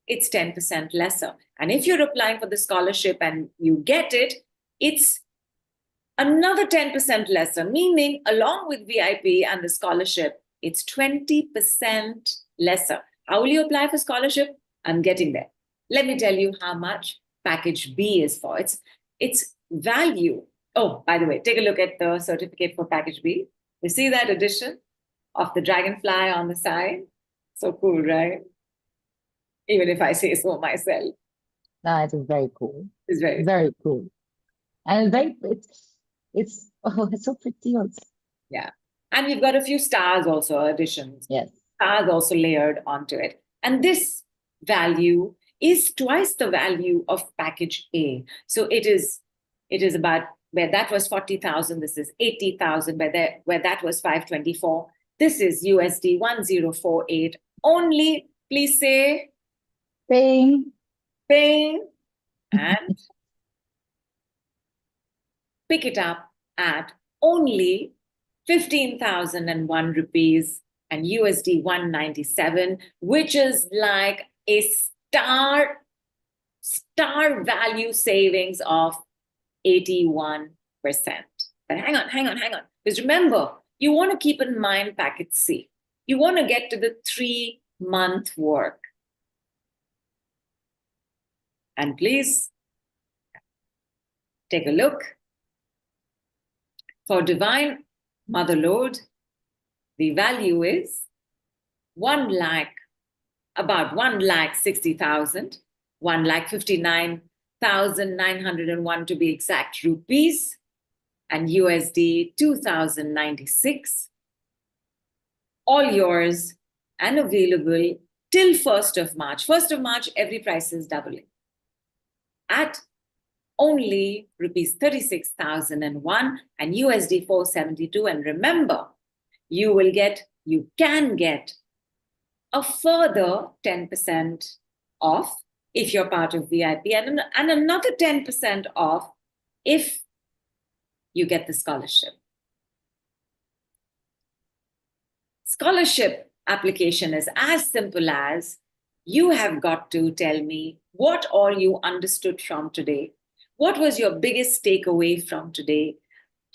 it's 10% lesser. And if you're applying for the scholarship and you get it, it's another 10% lesser, meaning along with VIP and the scholarship, it's 20% lesser. How will you apply for scholarship? I'm getting there. Let me tell you how much package B is for. It's value. Oh, by the way, take a look at the certificate for package B. You see that addition of the dragonfly on the side? So cool, right? Even if I say so myself. No, it is very cool. It's very cool. And it's so pretty also. Yeah. And we've got a few stars also, additions. Yes. Stars also layered onto it. And this value is twice the value of package A. So it is about, where that was 40,000, this is 80,000, where that was 524. This is USD 1048. Only, please say, paying. and pick it up at only 15,001 rupees and USD 197, which is like a star value savings of 81%. But hang on. Because remember, you want to keep in mind packet C. You want to get to the 3-month work. And please take a look. For Divine Motherload, the value is about 1,60,000, 1,59,901 to be exact rupees, and USD 2,096. All yours and available till 1st of March. 1st of March, every price is doubling. At only rupees 36,001 and USD 472. And remember, you can get a further 10% off if you're part of VIP, and another 10% off if you get the scholarship. Scholarship application is as simple as you have got to tell me what all you understood from today. What was your biggest takeaway from today?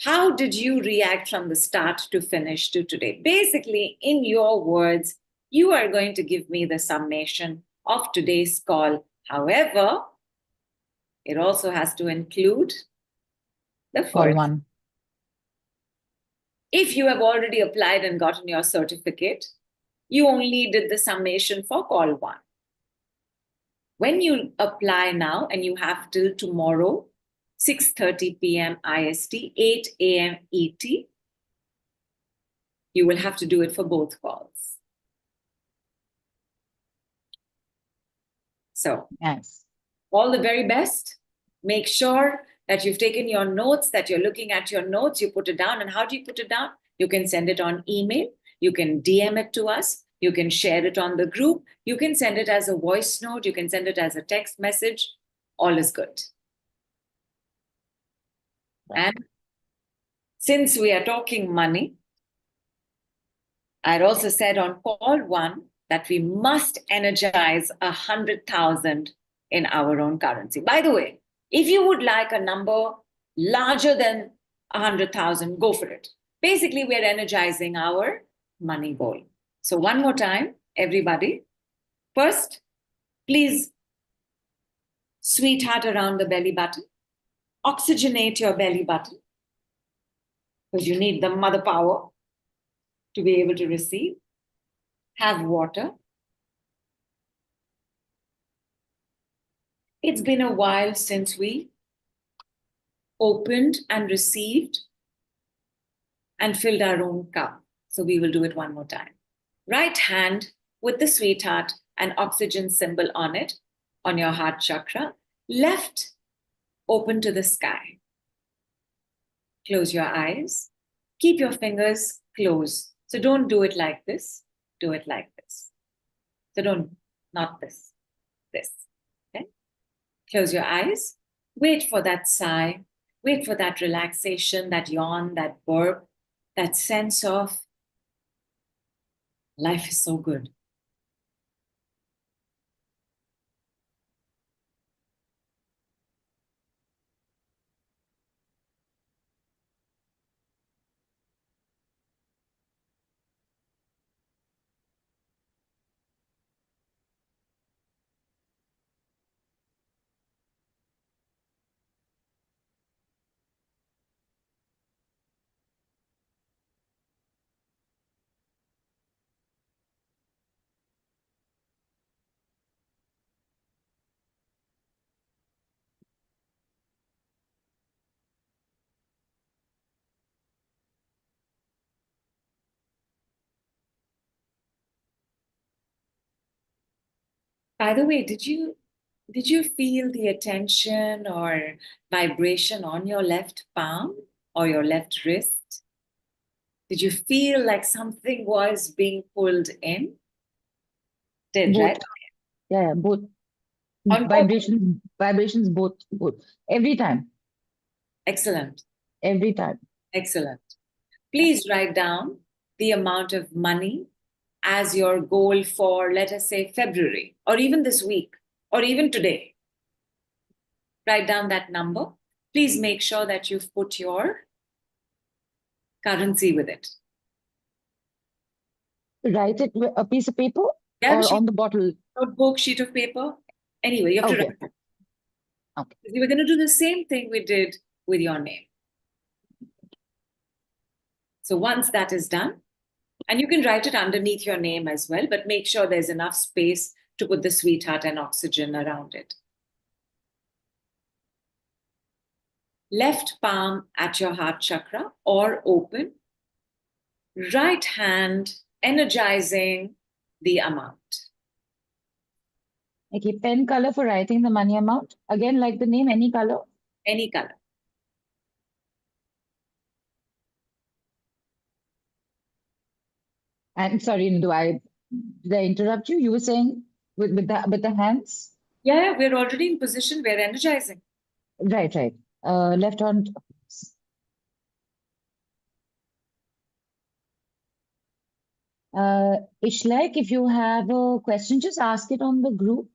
How did you react from the start to finish to today? Basically, in your words, you are going to give me the summation of today's call. However, it also has to include the Call first. one. If you have already applied and gotten your certificate, you only did the summation for call one. When you apply now, and you have till tomorrow, 6:30 p.m. IST, 8 a.m. ET, you will have to do it for both calls. So, Yes. all the very best. Make sure that you've taken your notes, that you're looking at your notes, you put it down. And how do you put it down? You can send it on email. You can DM it to us. You can share it on the group. You can send it as a voice note. You can send it as a text message. All is good. And since we are talking money, I'd also said on call one that we must energize 100,000 in our own currency. By the way, if you would like a number larger than 100,000, go for it. Basically, we're energizing our money goal. So one more time, everybody. First, please sweetheart around the belly button. Oxygenate your belly button, because you need the mother power to be able to receive. Have water. It's been a while since we opened and received and filled our own cup. So we will do it one more time. Right hand with the sweetheart and oxygen symbol on it, on your heart chakra. Left open to the sky. Close your eyes. Keep your fingers closed. So don't do it like this. Do it like this. So not this, this. Okay? Close your eyes. Wait for that sigh. Wait for that relaxation, that yawn, that burp, that sense of life is so good. By the way, did you feel the attention or vibration on your left palm or your left wrist? Did you feel like something was being pulled in? Did, Both. right? Yeah, both. On both. Vibrations both. Every time. Excellent. Every time. Excellent. Please write down the amount of money as your goal for, let us say, February, or even this week, or even today. Write down that number. Please make sure that you've put your currency with it. Write it with a piece of paper Yeah, or on the bottle? Notebook, sheet of paper. Anyway, you have to Okay. write it. Okay. We were going to do the same thing we did with your name. So once that is done, and you can write it underneath your name as well, but make sure there's enough space to put the sweetheart and oxygen around it. Left palm at your heart chakra or open. Right hand energizing the amount. Okay, pen color for writing the money amount. Again, like the name, any color? Any color. And sorry, did I interrupt you? You were saying with the hands? Yeah, we're already in position. We're energizing. Right. Left hand. Ishlek, if you have a question, just ask it on the group.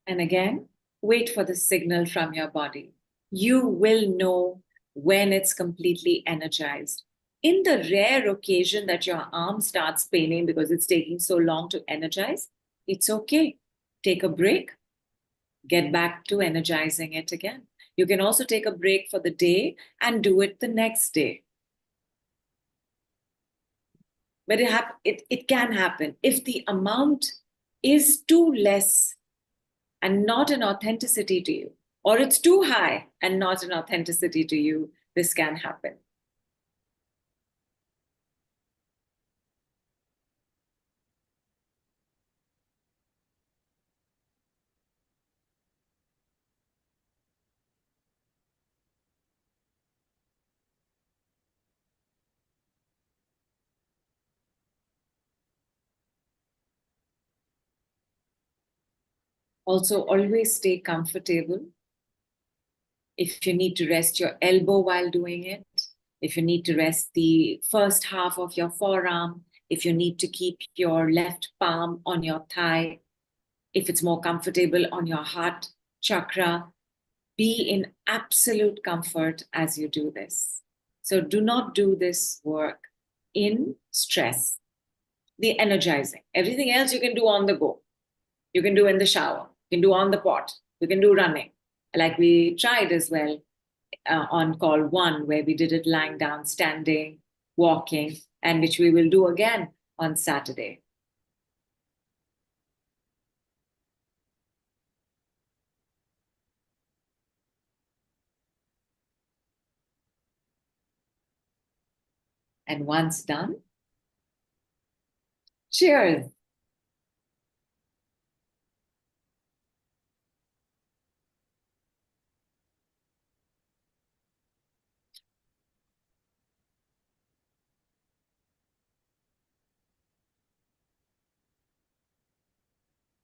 And again, wait for the signal from your body. You will know when it's completely energized. In the rare occasion that your arm starts paining because it's taking so long to energize, it's okay. Take a break, get back to energizing it again. You can also take a break for the day and do it the next day. But it can happen. If the amount is too less and not an authenticity to you, or it's too high and not an authenticity to you, this can happen. Also, always stay comfortable. If you need to rest your elbow while doing it, if you need to rest the first half of your forearm, if you need to keep your left palm on your thigh, if it's more comfortable on your heart chakra, be in absolute comfort as you do this. So do not do this work in stress. The energizing. Everything else you can do on the go. You can do in the shower. You can do on the pot. You can do running. Like we tried as well on call 1, where we did it lying down, standing, walking, and which we will do again on Saturday. And once done, cheers.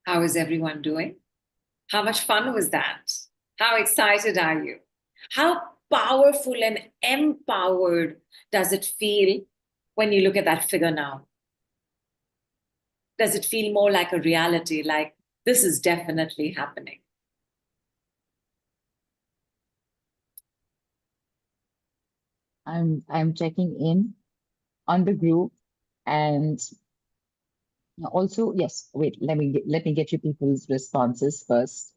How is everyone doing? How much fun was that? How excited are you? How powerful and empowered does it feel when you look at that figure now? Does it feel more like a reality, like this is definitely happening? I'm checking in on the group, and also, yes, wait, let me get you people's responses first.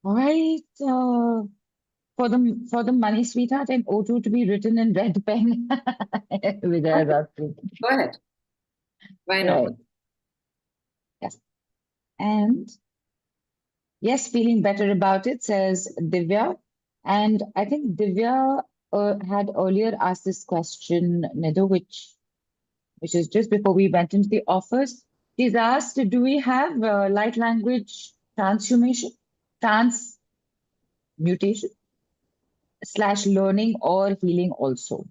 All right. For the money, sweetheart, and O2 to be written in red pen. Vidya is asking. Go ahead. Why not? Right. Yes. And yes, feeling better about it, says Divya. And I think Divya had earlier asked this question, Nidhu, which is just before we went into the office. She's asked, do we have light language transformation? transmutation / learning or healing also.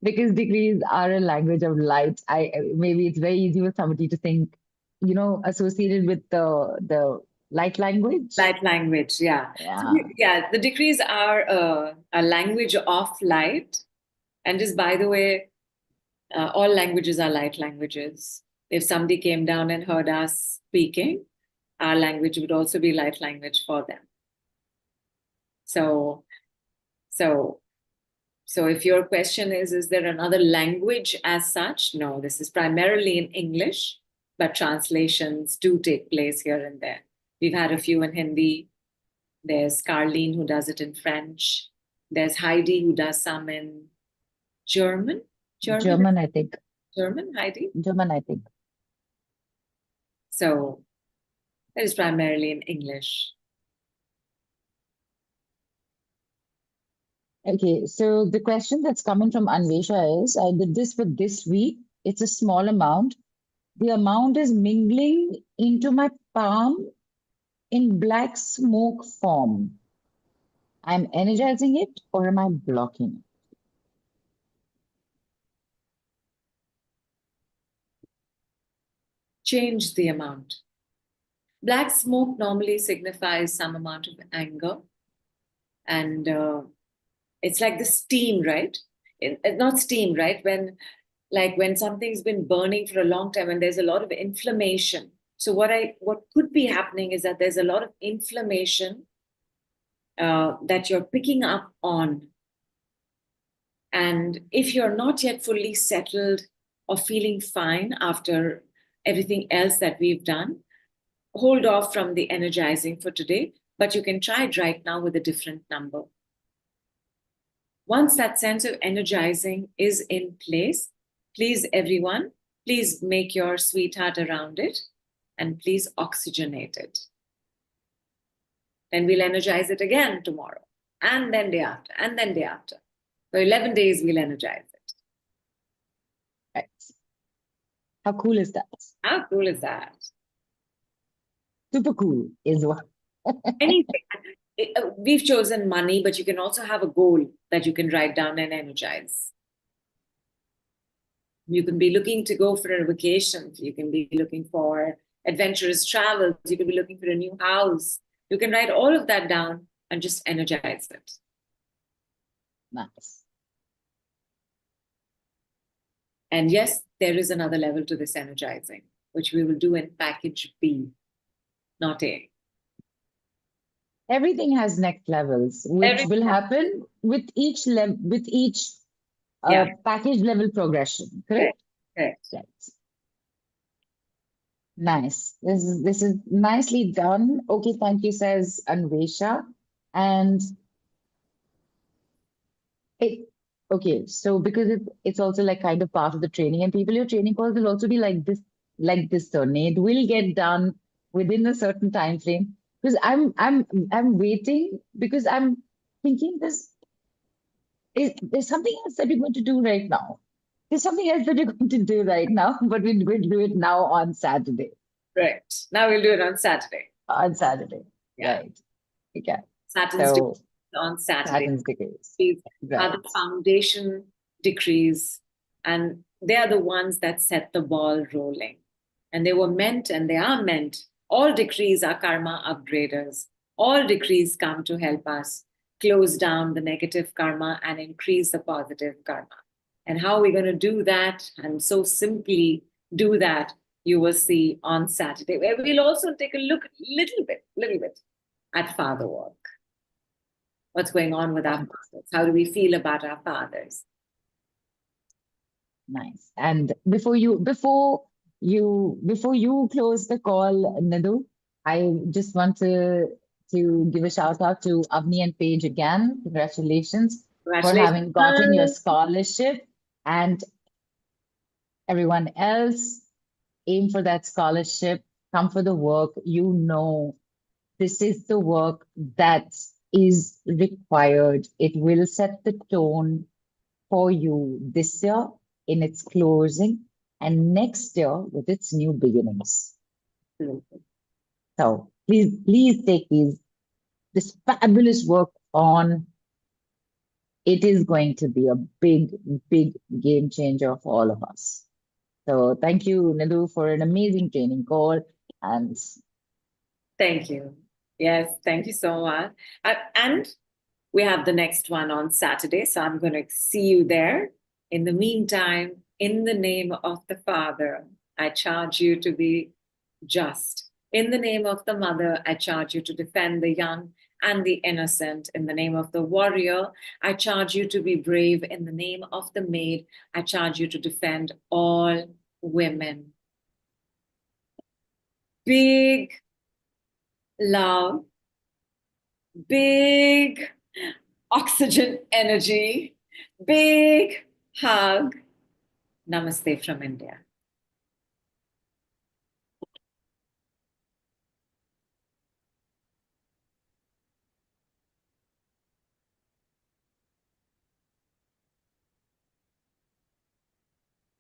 Because degrees are a language of light. Maybe it's very easy for somebody to think, associated with the light language. Light language, yeah. Yeah. Yeah, the decrees are a language of light. And just by the way, all languages are light languages. If somebody came down and heard us speaking, our language would also be light language for them. So if your question is there another language as such? No, this is primarily in English, but translations do take place here and there. We've had a few in Hindi. There's Carlene who does it in French. There's Heidi who does some in German. German, I think. German, Heidi? German, I think. So that is primarily in English. Okay, so the question that's coming from Anvesha is, I did this for this week. It's a small amount. The amount is mingling into my palm in black smoke form. I'm energizing it or am I blocking it? Change the amount. Black smoke normally signifies some amount of anger. And it's like the steam, right? Not steam, right? When something's been burning for a long time and there's a lot of inflammation. So what could be happening is that there's a lot of inflammation that you're picking up on. And if you're not yet fully settled or feeling fine after everything else that we've done, hold off from the energizing for today, but you can try it right now with a different number. Once that sense of energizing is in place, please, everyone, please make your sweetheart around it and please oxygenate it. Then we'll energize it again tomorrow, and then day after, and then day after. For 11 days, we'll energize it. Right. How cool is that? How cool is that? Super cool is what. Anything. We've chosen money, but you can also have a goal that you can write down and energize. You can be looking to go for a vacation. You can be looking for adventurous travels. You can be looking for a new house. You can write all of that down and just energize it. Nice. And yes, there is another level to this energizing, which we will do in package B, not A. Everything has next levels, which will happen with each package level progression, correct? Correct. Right. Nice. This is nicely done. Okay, thank you, says Anvesha. And okay, so because it's also like kind of part of the training, and people, your training calls will also be like this, Tony. It will get done within a certain time frame. Because I'm waiting because I'm thinking there's something else that you're going to do right now. There's something else that you're going to do right now, but we're going to do it now on Saturday. Right. Now we'll do it on Saturday. On Saturday. Yeah. Right. Okay. Saturn's decrees on Saturday. Saturn's decrees. These are the foundation decrees, and they are the ones that set the ball rolling. And they were meant, and they are meant. All decrees are karma upgraders. All decrees come to help us close down the negative karma and increase the positive karma. And how we're going to do that, and so simply do that, you will see on Saturday, where we'll also take a look little bit at father work. What's going on with our fathers? How do we feel about our fathers? Nice. And before you close the call, Nidhu, I just want to give a shout out to Avni and Paige again. Congratulations for having gotten your scholarship, and everyone else, aim for that scholarship, come for the work. This is the work that is required. It will set the tone for you this year in its closing and next year with its new beginnings. Absolutely. So please take this fabulous work on. It is going to be a big game changer for all of us. So thank you, Nidhu, for an amazing training call. And Thank you. Yes, thank you so much. And we have the next one on Saturday, so I'm going to see you there. In the meantime, in the name of the Father, I charge you to be just. In the name of the Mother, I charge you to defend the young and the innocent. In the name of the warrior, I charge you to be brave. In the name of the maid, I charge you to defend all women. Big love, big oxygen energy, big hug. Namaste from India.